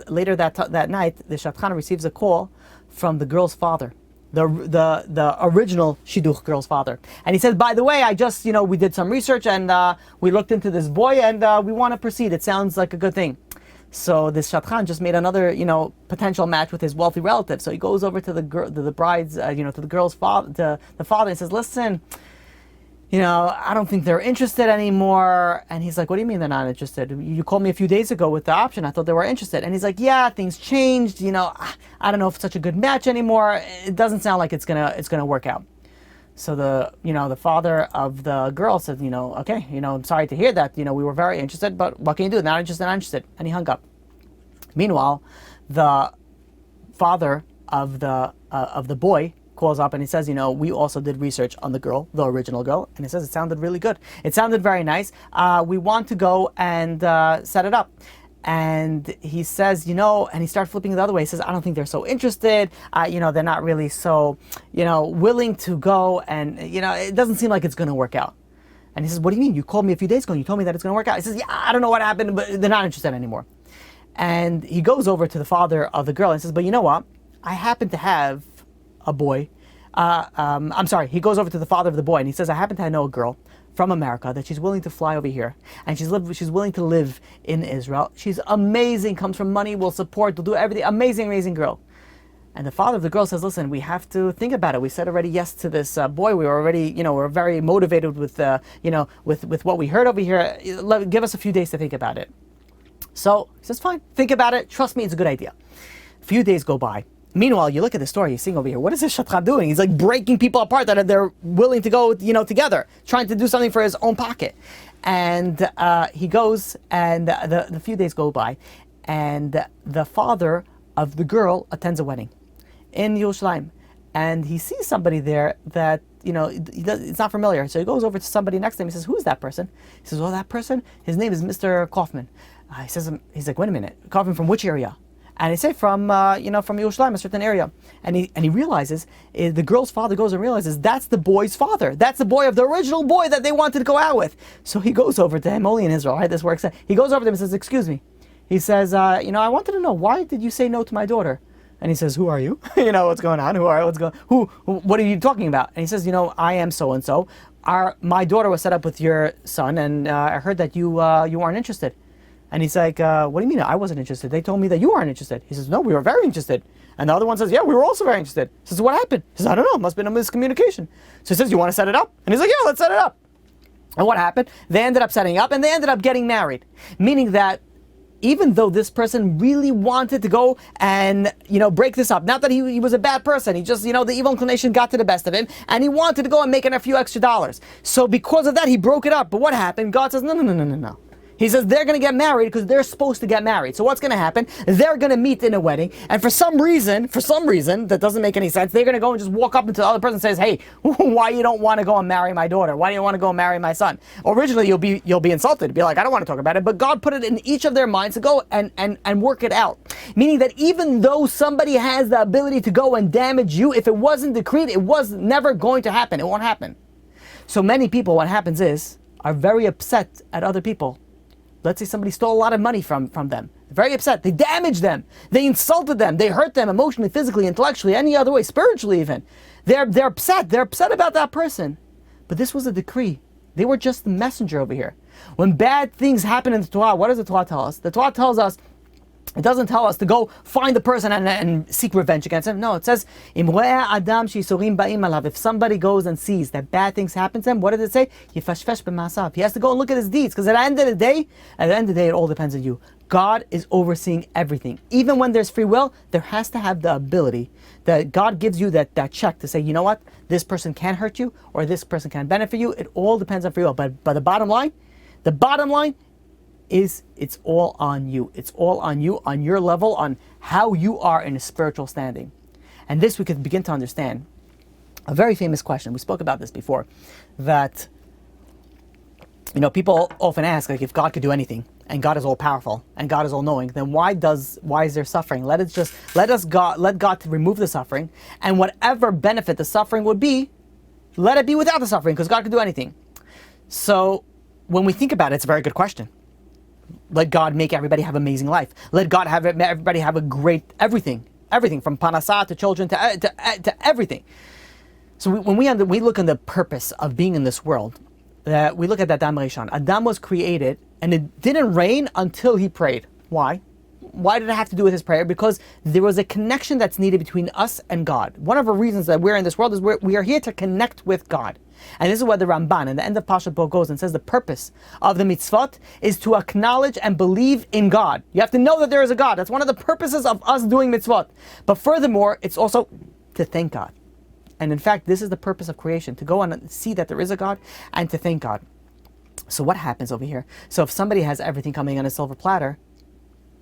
night, the shadchan receives a call from the girl's father, the original shidduch girl's father. And he says, by the way, I just, we did some research, and we looked into this boy, and we want to proceed. It sounds like a good thing. So this shadchan just made another, potential match with his wealthy relative. So he goes over to the bride's, to the girl's father, the father, and says, listen, I don't think they're interested anymore. And he's like, what do you mean they're not interested? You called me a few days ago with the option. I thought they were interested. And he's like, yeah, things changed. I don't know if it's such a good match anymore. It doesn't sound like it's gonna work out. So the father of the girl said, okay, I'm sorry to hear that. We were very interested, but what can you do? Not interested. And he hung up. Meanwhile, the father of the boy calls up and he says, we also did research on the girl, the original girl, and he says it sounded really good. It sounded very nice. We want to go and set it up. And he says, and he starts flipping it the other way. He says, I don't think they're so interested. They're not really so, willing to go. And, it doesn't seem like it's going to work out. And he says, what do you mean? You called me a few days ago and you told me that it's going to work out. He says, yeah, I don't know what happened, but they're not interested anymore. And he goes over to the father of the girl and says, but you know what? I happen to have a boy. He goes over to the father of the boy and he says, I happen to know a girl from America that she's willing to fly over here, and she's willing to live in Israel. She's amazing, comes from money, will support, will do everything. Amazing girl. And the father of the girl says, listen, we have to think about it. We said already yes to this boy. We were already, we're very motivated with, with what we heard over here. Give us a few days to think about it. So he says, fine, think about it. Trust me, it's a good idea. A few days go by. Meanwhile, you look at the story, you're seeing over here, what is this Shatran doing? He's like breaking people apart that they're willing to go, together, trying to do something for his own pocket. And he goes, and the few days go by, and the father of the girl attends a wedding in Yerushalayim. And he sees somebody there that, it's not familiar. So he goes over to somebody next to him. He says, who's that person? He says, well, that person, his name is Mr. Kaufman. He's like, wait a minute, Kaufman from which area? And he said from Yerushalayim, a certain area. And he realizes, the girl's father goes and realizes that's the boy's father. That's the boy of the original boy that they wanted to go out with. So he goes over to him, only in Israel, right? This works. He goes over to him and says, excuse me. He says, I wanted to know, why did you say no to my daughter? And he says, who are you? What's going on? What are you talking about? And he says, I am so-and-so. My daughter was set up with your son, and I heard that you aren't interested. And he's like, what do you mean I wasn't interested? They told me that you aren't interested. He says, no, we were very interested. And the other one says, yeah, we were also very interested. He says, what happened? He says, I don't know, must have been a miscommunication. So he says, you want to set it up? And he's like, yeah, let's set it up. And what happened? They ended up setting up, and they ended up getting married. Meaning that even though this person really wanted to go and, break this up, not that he was a bad person, he just, the evil inclination got to the best of him, and he wanted to go and make a few extra dollars. So because of that, he broke it up. But what happened? God says, no. He says they're going to get married because they're supposed to get married. So what's going to happen? They're going to meet in a wedding, and for some reason that doesn't make any sense, they're going to go and just walk up into the other person and says, hey, why you don't want to go and marry my daughter? Why do you want to go and marry my son? Originally, you'll be insulted. Be like, I don't want to talk about it. But God put it in each of their minds to go and work it out. Meaning that even though somebody has the ability to go and damage you, if it wasn't decreed, it was never going to happen. It won't happen. So many people, what happens is, are very upset at other people. Let's say somebody stole a lot of money from them. They're very upset. They damaged them. They insulted them. They hurt them emotionally, physically, intellectually, any other way, spiritually even. They're upset. They're upset about that person. But this was a decree. They were just the messenger over here. When bad things happen in the Torah, what does the Torah tell us? The Torah tells us, it doesn't tell us to go find the person and seek revenge against him. No, it says, if somebody goes and sees that bad things happen to him, what did it say? He has to go and look at his deeds, because at the end of the day, it all depends on you. God is overseeing everything. Even when there's free will, there has to have the ability that God gives you that check to say, you know what, this person can hurt you, or this person can benefit you. It all depends on free will. But the bottom line is it's all on you. It's all on you, on your level, on how you are in a spiritual standing. And this we could begin to understand. A very famous question, we spoke about this before, that people often ask, like, if God could do anything, and God is all powerful, and God is all knowing, then why is there suffering? Let God to remove the suffering, and whatever benefit the suffering would be, let it be without the suffering, because God could do anything. So when we think about it, it's a very good question. Let God make everybody have an amazing life. Let God have everybody have a great everything from panasah to children to everything. So when we look at the purpose of being in this world, we look at Adam Rishon. Adam was created, and it didn't rain until he prayed. Why? Why did it have to do with his prayer? Because there was a connection that's needed between us and God. One of the reasons that we're in this world is we are here to connect with God. And this is where the Ramban, in the end of Pashat Bo, goes and says the purpose of the mitzvot is to acknowledge and believe in God. You have to know that there is a God. That's one of the purposes of us doing mitzvot. But furthermore, it's also to thank God. And in fact, this is the purpose of creation, to go and see that there is a God and to thank God. So what happens over here? So if somebody has everything coming on a silver platter,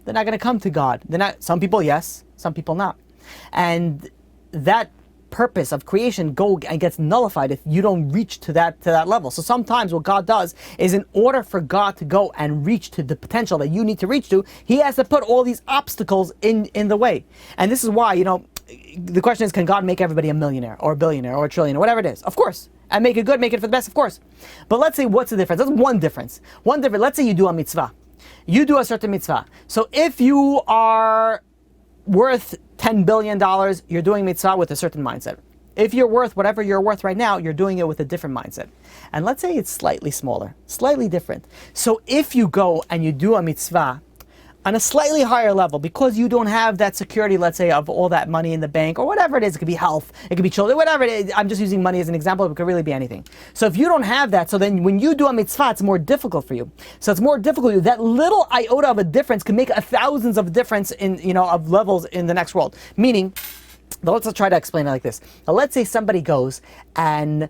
they're not going to come to God. Some people, yes, some people not. And that purpose of creation go and gets nullified if you don't reach to that level. So sometimes what God does is, in order for God to go and reach to the potential that you need to reach to, he has to put all these obstacles in the way. And this is why, the question is, can God make everybody a millionaire or a billionaire or a trillionaire, whatever it is? Of course. And make it good, make it for the best, of course. But let's say, what's the difference? That's one difference. Let's say you do a mitzvah. You do a certain mitzvah. So if you are worth $10 billion, you're doing mitzvah with a certain mindset. If you're worth whatever you're worth right now, you're doing it with a different mindset. And let's say it's slightly smaller, slightly different. So if you go and you do a mitzvah on a slightly higher level, because you don't have that security, let's say, of all that money in the bank, or whatever it is, it could be health, it could be children, whatever it is, I'm just using money as an example, it could really be anything. So if you don't have that, so then when you do a mitzvah, it's more difficult for you. So it's more difficult for you. That little iota of a difference can make thousands of difference in, of levels in the next world. Meaning, let's try to explain it like this. Now, let's say somebody goes and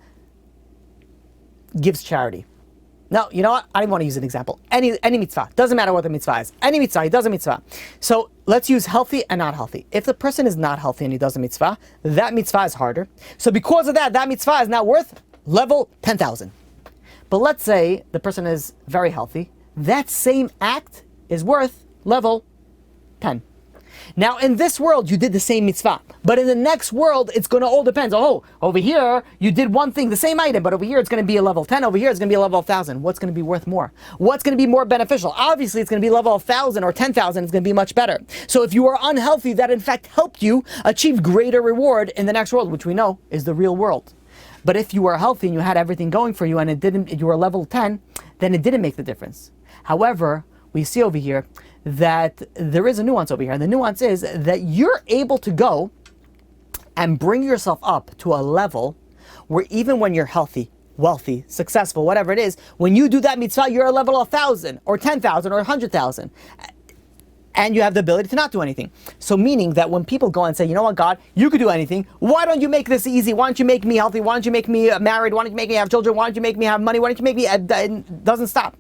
gives charity. No, you know what? I don't want to use an example. Any mitzvah. Doesn't matter what the mitzvah is. Any mitzvah, he does a mitzvah. So let's use healthy and not healthy. If the person is not healthy and he does a mitzvah, that mitzvah is harder. So because of that mitzvah is now worth level 10,000. But let's say the person is very healthy. That same act is worth level 10. Now, in this world, you did the same mitzvah. But in the next world, it's going to all depend. Oh, over here, you did one thing, the same item, but over here, it's going to be a level 10. Over here, it's going to be a level 1,000. What's going to be worth more? What's going to be more beneficial? Obviously, it's going to be level 1,000 or 10,000. It's going to be much better. So if you are unhealthy, that in fact helped you achieve greater reward in the next world, which we know is the real world. But if you were healthy and you had everything going for you and you were level 10, then it didn't make the difference. However, we see over here that there is a nuance over here. And the nuance is that you're able to go and bring yourself up to a level where even when you're healthy, wealthy, successful, whatever it is, when you do that mitzvah, you're a level of 1,000 or 10,000 or 100,000. And you have the ability to not do anything. So meaning that when people go and say, you know what, God, you could do anything. Why don't you make this easy? Why don't you make me healthy? Why don't you make me married? Why don't you make me have children? Why don't you make me have money? Why don't you make me... It doesn't stop.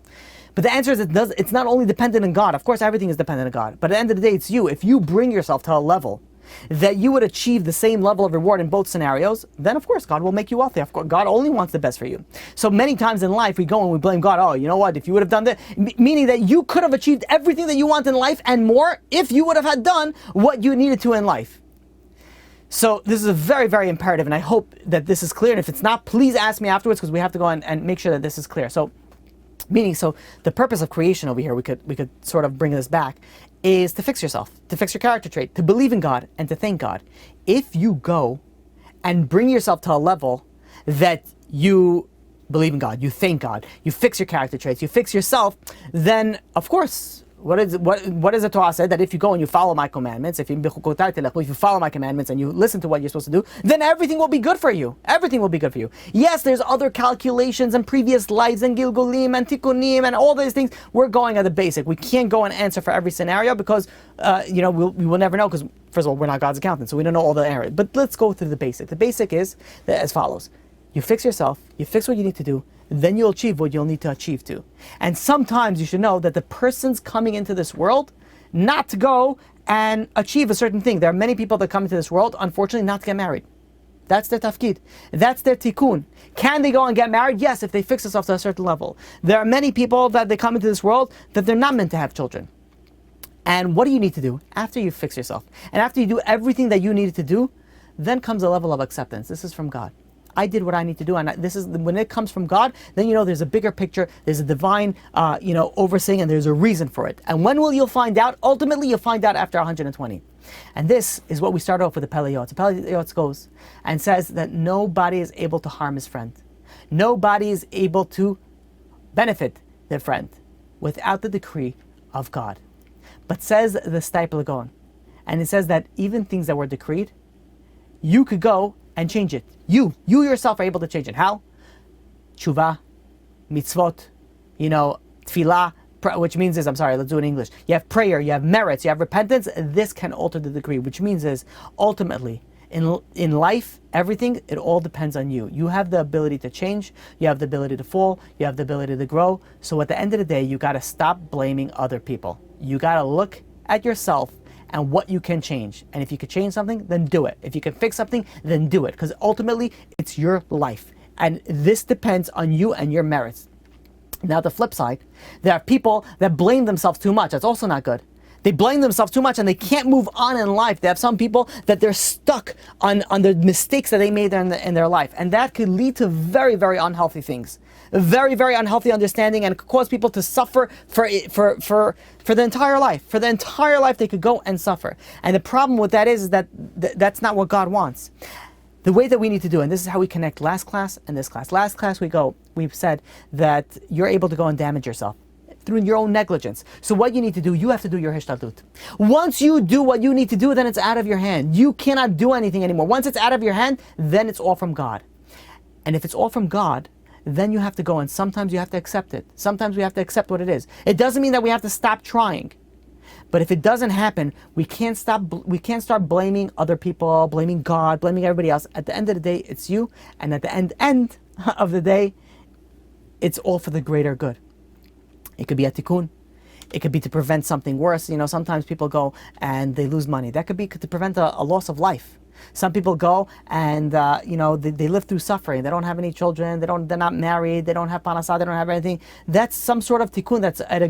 But the answer is it's not only dependent on God. Of course, everything is dependent on God. But at the end of the day, it's you. If you bring yourself to a level that you would achieve the same level of reward in both scenarios, then of course God will make you wealthy. Of course, God only wants the best for you. So many times in life we go and we blame God. Oh, you know what? If you would have done that, meaning that you could have achieved everything that you want in life and more if you would have had done what you needed to in life. So this is a very, very imperative, and I hope that this is clear. And if it's not, please ask me afterwards, because we have to go and make sure that this is clear. So the purpose of creation over here, we could sort of bring this back, is to fix yourself, to fix your character trait, to believe in God, and to thank God. If you go and bring yourself to a level that you believe in God, you thank God, you fix your character traits, you fix yourself, then of course, what is the Torah said? That if you go and you follow my commandments, if you follow my commandments and you listen to what you're supposed to do, then everything will be good for you. Everything will be good for you. Yes, there's other calculations and previous lives and gilgulim and tikkunim and all these things. We're going at the basic. We can't go and answer for every scenario because, we will never know, because first of all, we're not God's accountant, so we don't know all the areas. But let's go through the basic. The basic is as follows. You fix yourself, you fix what you need to do, then you'll achieve what you'll need to achieve to. And sometimes you should know that the person's coming into this world not to go and achieve a certain thing. There are many people that come into this world, unfortunately, not to get married. That's their tafkid. That's their tikkun. Can they go and get married? Yes, if they fix themselves to a certain level. There are many people that they come into this world that they're not meant to have children. And what do you need to do? After you fix yourself, and after you do everything that you needed to do, then comes a level of acceptance. This is from God. I did what I need to do, and this is when it comes from God. Then there's a bigger picture. There's a divine, overseeing, and there's a reason for it. And when will you find out? Ultimately, you'll find out after 120. And this is what we start off with the Pele Yotz. The Pele Yotz goes and says that nobody is able to harm his friend. Nobody is able to benefit their friend without the decree of God. But says the Stipler Gaon, and it says that even things that were decreed, you could go and change it. You yourself are able to change it. How? Tshuva, mitzvot, tefillah, which means is, let's do it in English. You have prayer, you have merits, you have repentance. This can alter the decree, which means is ultimately in life, everything, it all depends on you. You have the ability to change, you have the ability to fall, you have the ability to grow. So at the end of the day, you got to stop blaming other people. You got to look at yourself and what you can change. And if you could change something, then do it. If you can fix something, then do it. Because ultimately, it's your life. And this depends on you and your merits. Now, the flip side, there are people that blame themselves too much. That's also not good. They blame themselves too much and they can't move on in life. They have some people that they're stuck on the mistakes that they made in their life. And that could lead to very, very unhealthy things. A very, very unhealthy understanding, and could cause people to suffer for the entire life. For the entire life they could go and suffer. And the problem with that is that that's not what God wants. The way that we need to do, and this is how we connect last class and this class. Last class we've said that you're able to go and damage yourself through your own negligence. So what you need to do, you have to do your hishtadlut. Once you do what you need to do, then it's out of your hand. You cannot do anything anymore. Once it's out of your hand, then it's all from God. And if it's all from God, then you have to go, and sometimes you have to accept it. Sometimes we have to accept what it is. It doesn't mean that we have to stop trying. But if it doesn't happen, we can't start blaming other people, blaming God, blaming everybody else. At the end of the day, it's you. And at the end of the day, it's all for the greater good. It could be a tikkun. It could be to prevent something worse. Sometimes people go and they lose money. That could be to prevent a loss of life. Some people go and they live through suffering. They don't have any children. They're not married. They don't have parnasah. They don't have anything. That's some sort of tikkun that's at a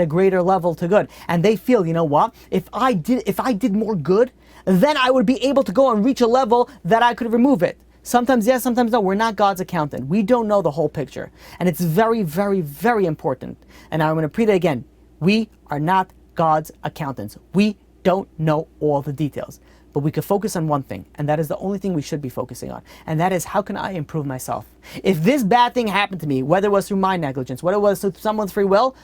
greater level to good. And they feel, what? If I did more good, then I would be able to go and reach a level that I could remove it. Sometimes yes, sometimes no. We're not God's accountant. We don't know the whole picture. And it's very, very, very important. And I'm going to repeat it again. We are not God's accountants. We don't know all the details. But we could focus on one thing, and that is the only thing we should be focusing on. And that is, how can I improve myself? If this bad thing happened to me, whether it was through my negligence, whether it was through someone's free will,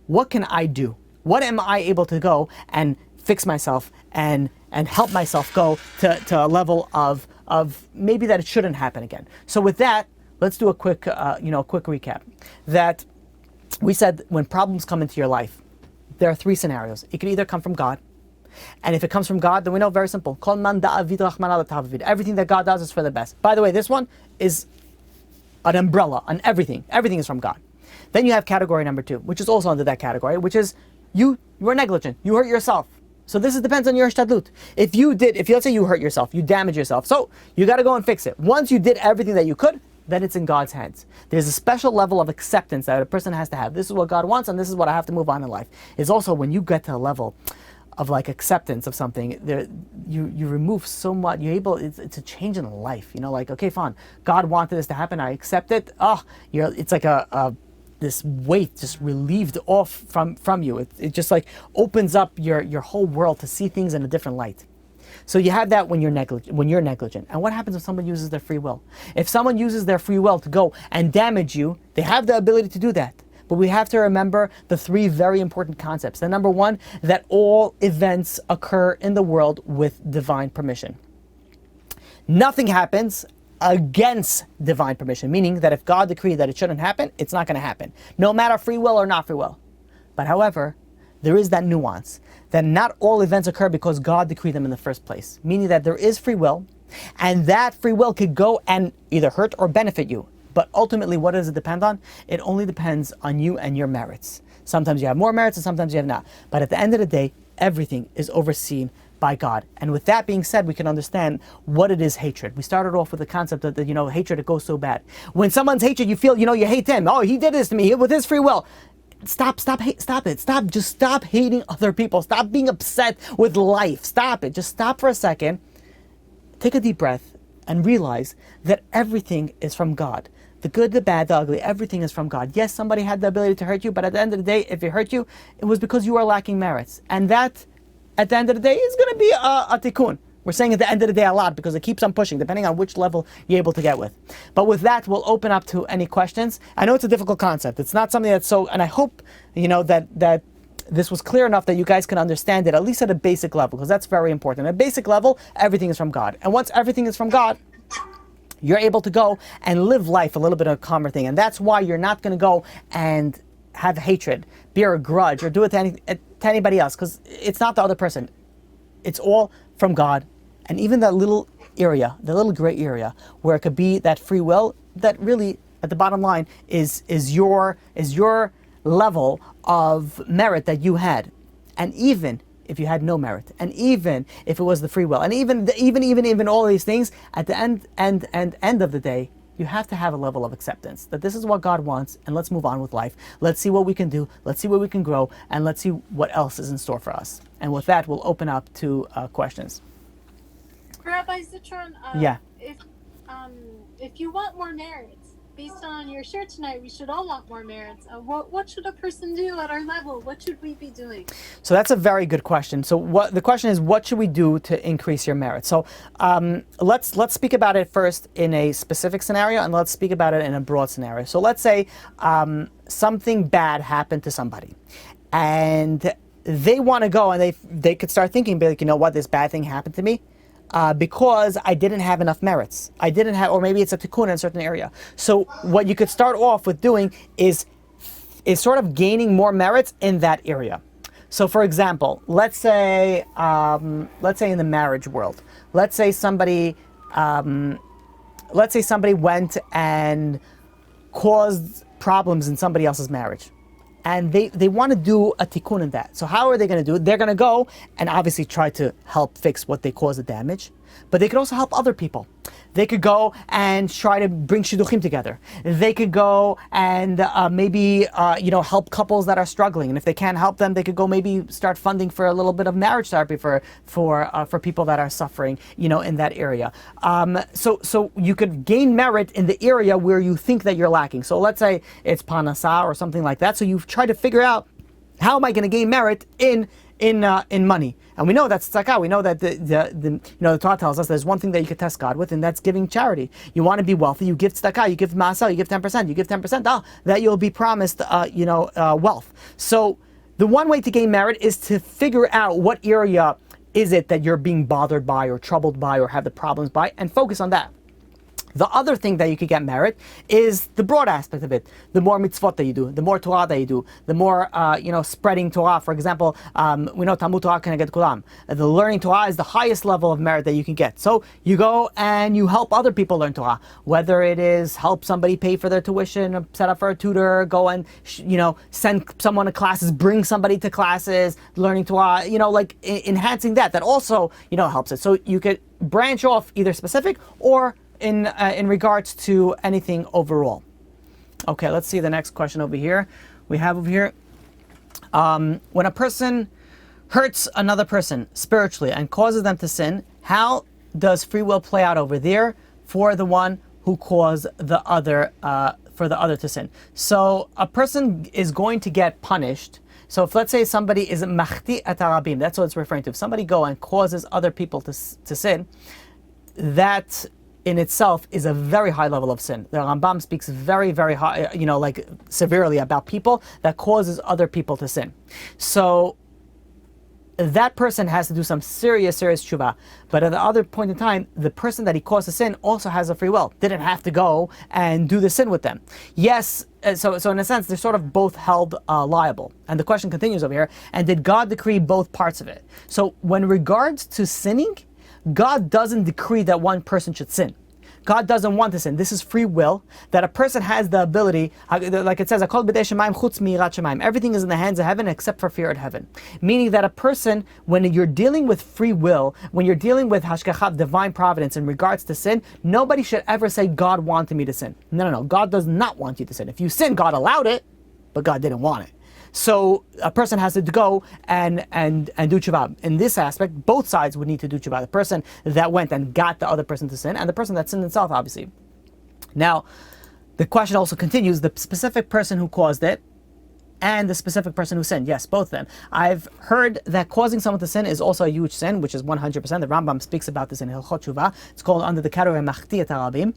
what can I do? What am I able to go and fix myself and help myself go to a level of maybe that it shouldn't happen again? So with that, let's do a quick recap. That we said when problems come into your life, there are three scenarios. It can either come from God. And if it comes from God, then we know, very simple. Everything that God does is for the best. By the way, this one is an umbrella on everything. Everything is from God. Then you have category number 2, which is also under that category, which is you were negligent. You hurt yourself. So this depends on your hishtadlut. If let's say you hurt yourself, you damage yourself, so you got to go and fix it. Once you did everything that you could, then it's in God's hands. There's a special level of acceptance that a person has to have. This is what God wants, and this is what I have to move on in life. It's also when you get to a level of acceptance of something, you remove so much. It's a change in life. Okay, fine. God wanted this to happen. I accept it. It's like this weight just relieved off from you. It just opens up your whole world to see things in a different light. So you have that when you're negligent. And what happens if someone uses their free will? If someone uses their free will to go and damage you, they have the ability to do that. But we have to remember the 3 very important concepts. The number 1, that all events occur in the world with divine permission. Nothing happens against divine permission, meaning that if God decreed that it shouldn't happen, it's not going to happen, no matter free will or not free will. But however, there is that nuance that not all events occur because God decreed them in the first place, meaning that there is free will, and that free will could go and either hurt or benefit you. But ultimately, what does it depend on? It only depends on you and your merits. Sometimes you have more merits and sometimes you have not. But at the end of the day, everything is overseen by God. And with that being said, we can understand what it is hatred. We started off with the concept that hatred, it goes so bad. When someone's hatred, you feel, you hate him. Oh, he did this to me with his free will. Stop it. Just stop hating other people. Stop being upset with life. Stop it. Just stop for a second. Take a deep breath and realize that everything is from God. The good, the bad, the ugly, everything is from God. Yes, somebody had the ability to hurt you, but at the end of the day, if it hurt you, it was because you are lacking merits. And that, at the end of the day, is going to be a tikkun. We're saying at the end of the day a lot because it keeps on pushing, depending on which level you're able to get with. But with that, we'll open up to any questions. I know it's a difficult concept. It's not something that's so, and I hope, that this was clear enough that you guys can understand it, at least at a basic level, because that's very important. At a basic level, everything is from God. And once everything is from God, you're able to go and live life a little bit of a calmer thing. And that's why you're not going to go and have hatred, bear a grudge, or do it to anybody else, because it's not the other person. It's all from God. And even that little area, the little gray area, where it could be that free will, that really, at the bottom line, is your level of merit that you had. And even if you had no merit, and even if it was the free will, and even all these things, at the end of the day, you have to have a level of acceptance that this is what God wants, and let's move on with life. Let's see what we can do. Let's see where we can grow, and let's see what else is in store for us. And with that, we'll open up to questions. Rabbi Zitron, Yeah. If you want more merits, based on your share tonight, we should all want more merits. What should a person do at our level? What should we be doing? So that's a very good question. So the question is, what should we do to increase your merit? So let's speak about it first in a specific scenario, and let's speak about it in a broad scenario. So let's say something bad happened to somebody, and they want to go, and they could start thinking, be like, you know what, this bad thing happened to me because I didn't have enough merits. I didn't have, or maybe it's a tikkun in a certain area. So what you could start off with doing is sort of gaining more merits in that area. So for example, let's say in the marriage world, let's say somebody went and caused problems in somebody else's marriage, and they want to do a tikkun in that. So how are they going to do it? They're going to go and obviously try to help fix what they caused the damage, but they could also help other people. They could go and try to bring shidduchim together. They could go and maybe help couples that are struggling. And if they can't help them, they could go maybe start funding for a little bit of marriage therapy for people that are suffering, in that area. So you could gain merit in the area where you think that you're lacking. So let's say it's panasa or something like that. So you try to figure out, how am I going to gain merit in money? And we know that's tzedakah. We know that the Torah tells us there's one thing that you could test God with, and that's giving charity. You want to be wealthy, you give tzedakah, you give ma'aseh, you give 10%, you give 10%, that you'll be promised, wealth. So the one way to gain merit is to figure out what area is it that you're being bothered by or troubled by or have the problems by, and focus on that. The other thing that you could get merit is the broad aspect of it. The more mitzvot that you do, the more Torah that you do, the more, spreading Torah. For example, we know Talmud Torah Keneged Kulam. The learning Torah is the highest level of merit that you can get. So you go and you help other people learn Torah, whether it is help somebody pay for their tuition, set up for a tutor, go and, send someone to classes, bring somebody to classes, learning Torah, enhancing that also, helps it. So you could branch off either specific or in regards to anything overall. Okay, let's see the next question over here. We have over here, when a person hurts another person spiritually and causes them to sin, how does free will play out over there for the one who caused the other to sin? So a person is going to get punished. So if, let's say, somebody is machti et harabim, that's what it's referring to. If somebody go and causes other people to sin, that in itself is a very high level of sin. The Rambam speaks very, very high, severely about people that causes other people to sin. So that person has to do some serious tshuva. But at the other point in time, the person that he caused the sin also has a free will. Didn't have to go and do the sin with them. Yes, so in a sense, they're sort of both held liable. And the question continues over here, and did God decree both parts of it? So when regards to sinning, God doesn't decree that one person should sin. God doesn't want to sin. This is free will, that a person has the ability, like it says, everything is in the hands of heaven except for fear of heaven. Meaning that a person, when you're dealing with free will, when you're dealing with hashgacha, divine providence in regards to sin, nobody should ever say, God wanted me to sin. No. God does not want you to sin. If you sin, God allowed it, but God didn't want it. So a person has to go and do tshuva. In this aspect, both sides would need to do tshuva. The person that went and got the other person to sin, and the person that sinned himself, obviously. Now, the question also continues, the specific person who caused it and the specific person who sinned. Yes, both of them. I've heard that causing someone to sin is also a huge sin, which is 100%. The Rambam speaks about this in Hilchot Tshuva. It's called under the category Machti et Harabim.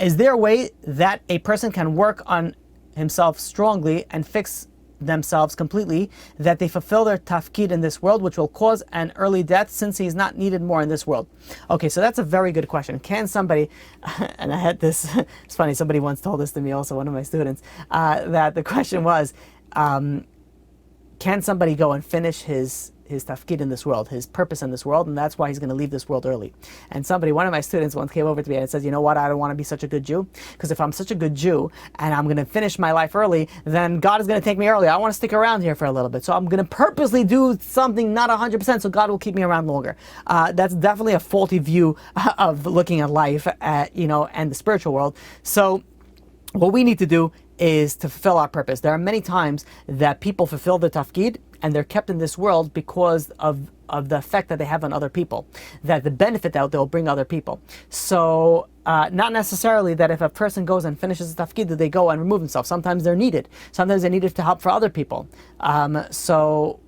Is there a way that a person can work on himself strongly and fix themselves completely, that they fulfill their tafkid in this world, which will cause an early death since he is not needed more in this world? Okay, so that's a very good question. Can somebody, and I had this, it's funny, somebody once told this to me also, one of my students, that the question was, can somebody go and finish his his tafkid in this world, his purpose in this world, and that's why he's going to leave this world early. And one of my students once came over to me and says, you know what, I don't want to be such a good Jew, because if I'm such a good Jew and I'm going to finish my life early, then God is going to take me early. I want to stick around here for a little bit, so I'm going to purposely do something not 100%, so God will keep me around longer. That's definitely a faulty view of looking at life, and the spiritual world. So what we need to do is to fulfill our purpose. There are many times that people fulfill the tafkid and they're kept in this world because of the effect that they have on other people, that the benefit that they'll bring other people. So not necessarily that if a person goes and finishes the tafkid that they go and remove themselves. Sometimes they're needed. Sometimes they're needed to help for other people. So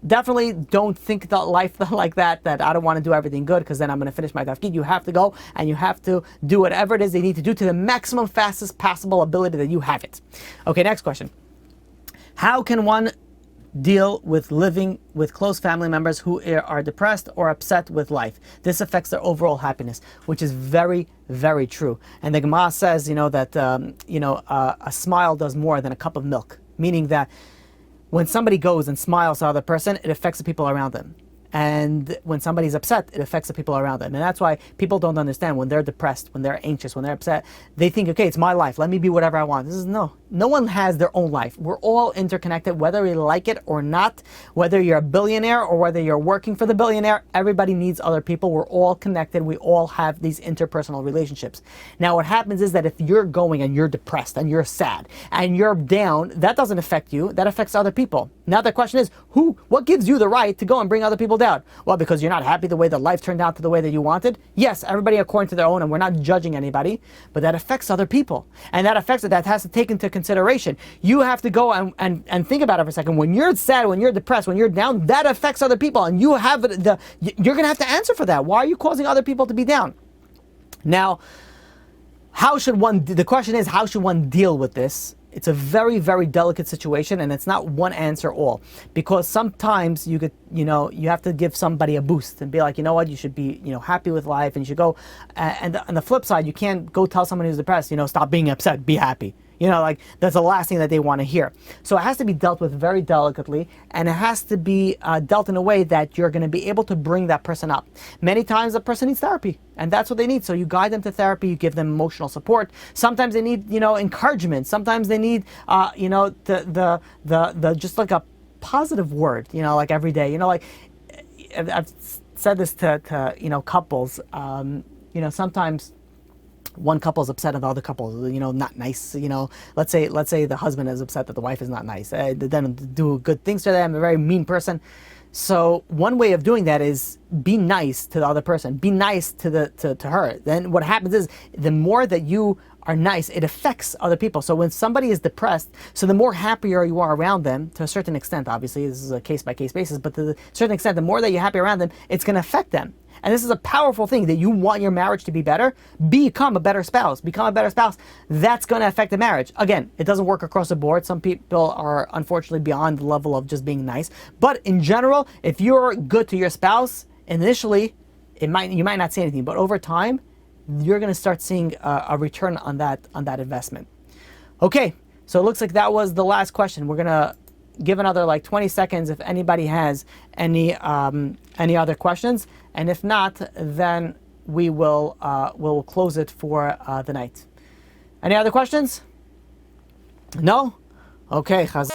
definitely don't think that life like that I don't want to do everything good because then I'm going to finish my tafkid. You have to go and you have to do whatever it is they need to do to the maximum fastest possible ability that you have it. Okay, next question. How can one deal with living with close family members who are depressed or upset with life? This affects their overall happiness, which is very, very true. And the Gemara says, that a smile does more than a cup of milk, meaning that when somebody goes and smiles to another person, it affects the people around them. And when somebody's upset, it affects the people around them. And that's why people don't understand when they're depressed, when they're anxious, when they're upset. They think, okay, it's my life. Let me be whatever I want. This is no one has their own life. We're all interconnected, whether we like it or not, whether you're a billionaire or whether you're working for the billionaire, everybody needs other people. We're all connected. We all have these interpersonal relationships. Now, what happens is that if you're going and you're depressed and you're sad and you're down, that doesn't affect you. That affects other people. Now, the question is, what gives you the right to go and bring other people down? Well, because you're not happy the way that life turned out to the way that you wanted. Yes, everybody according to their own, and we're not judging anybody, but that affects other people. And that affects it. That has to take into consideration. You have to go and think about it for a second. When you're sad, when you're depressed, when you're down, that affects other people. And you're going to have to answer for that. Why are you causing other people to be down? Now, the question is, how should one deal with this? It's a very, very delicate situation, and it's not one answer all. Because sometimes you have to give somebody a boost and be like, you know what, you should be, happy with life, and you should go. And on the flip side, you can't go tell someone who's depressed, stop being upset, be happy. That's the last thing that they want to hear. So it has to be dealt with very delicately, and it has to be dealt in a way that you're going to be able to bring that person up. Many times the person needs therapy, and that's what they need. So you guide them to therapy, you give them emotional support. Sometimes they need, encouragement. Sometimes they need, the just like a positive word, like every day. I've said this to couples. Sometimes one couple is upset and the other couple is, not nice. Let's say the husband is upset that the wife is not nice. They don't do good things to them, a very mean person. So one way of doing that is be nice to the other person. Be nice to her. Then what happens is the more that you are nice, it affects other people. So when somebody is depressed, so the more happier you are around them, to a certain extent, obviously, this is a case-by-case basis, but to a certain extent, the more that you're happy around them, it's going to affect them. And this is a powerful thing, that you want your marriage to be better. Become a better spouse. Become a better spouse. That's going to affect the marriage. Again, it doesn't work across the board. Some people are unfortunately beyond the level of just being nice. But in general, if you're good to your spouse, initially, you might not say anything, but over time, you're going to start seeing a return on that investment. Okay, so it looks like that was the last question. We're going to give another 20 seconds if anybody has any other questions, and if not, then we'll close it for the night. Any other questions? No? Okay, Chaz.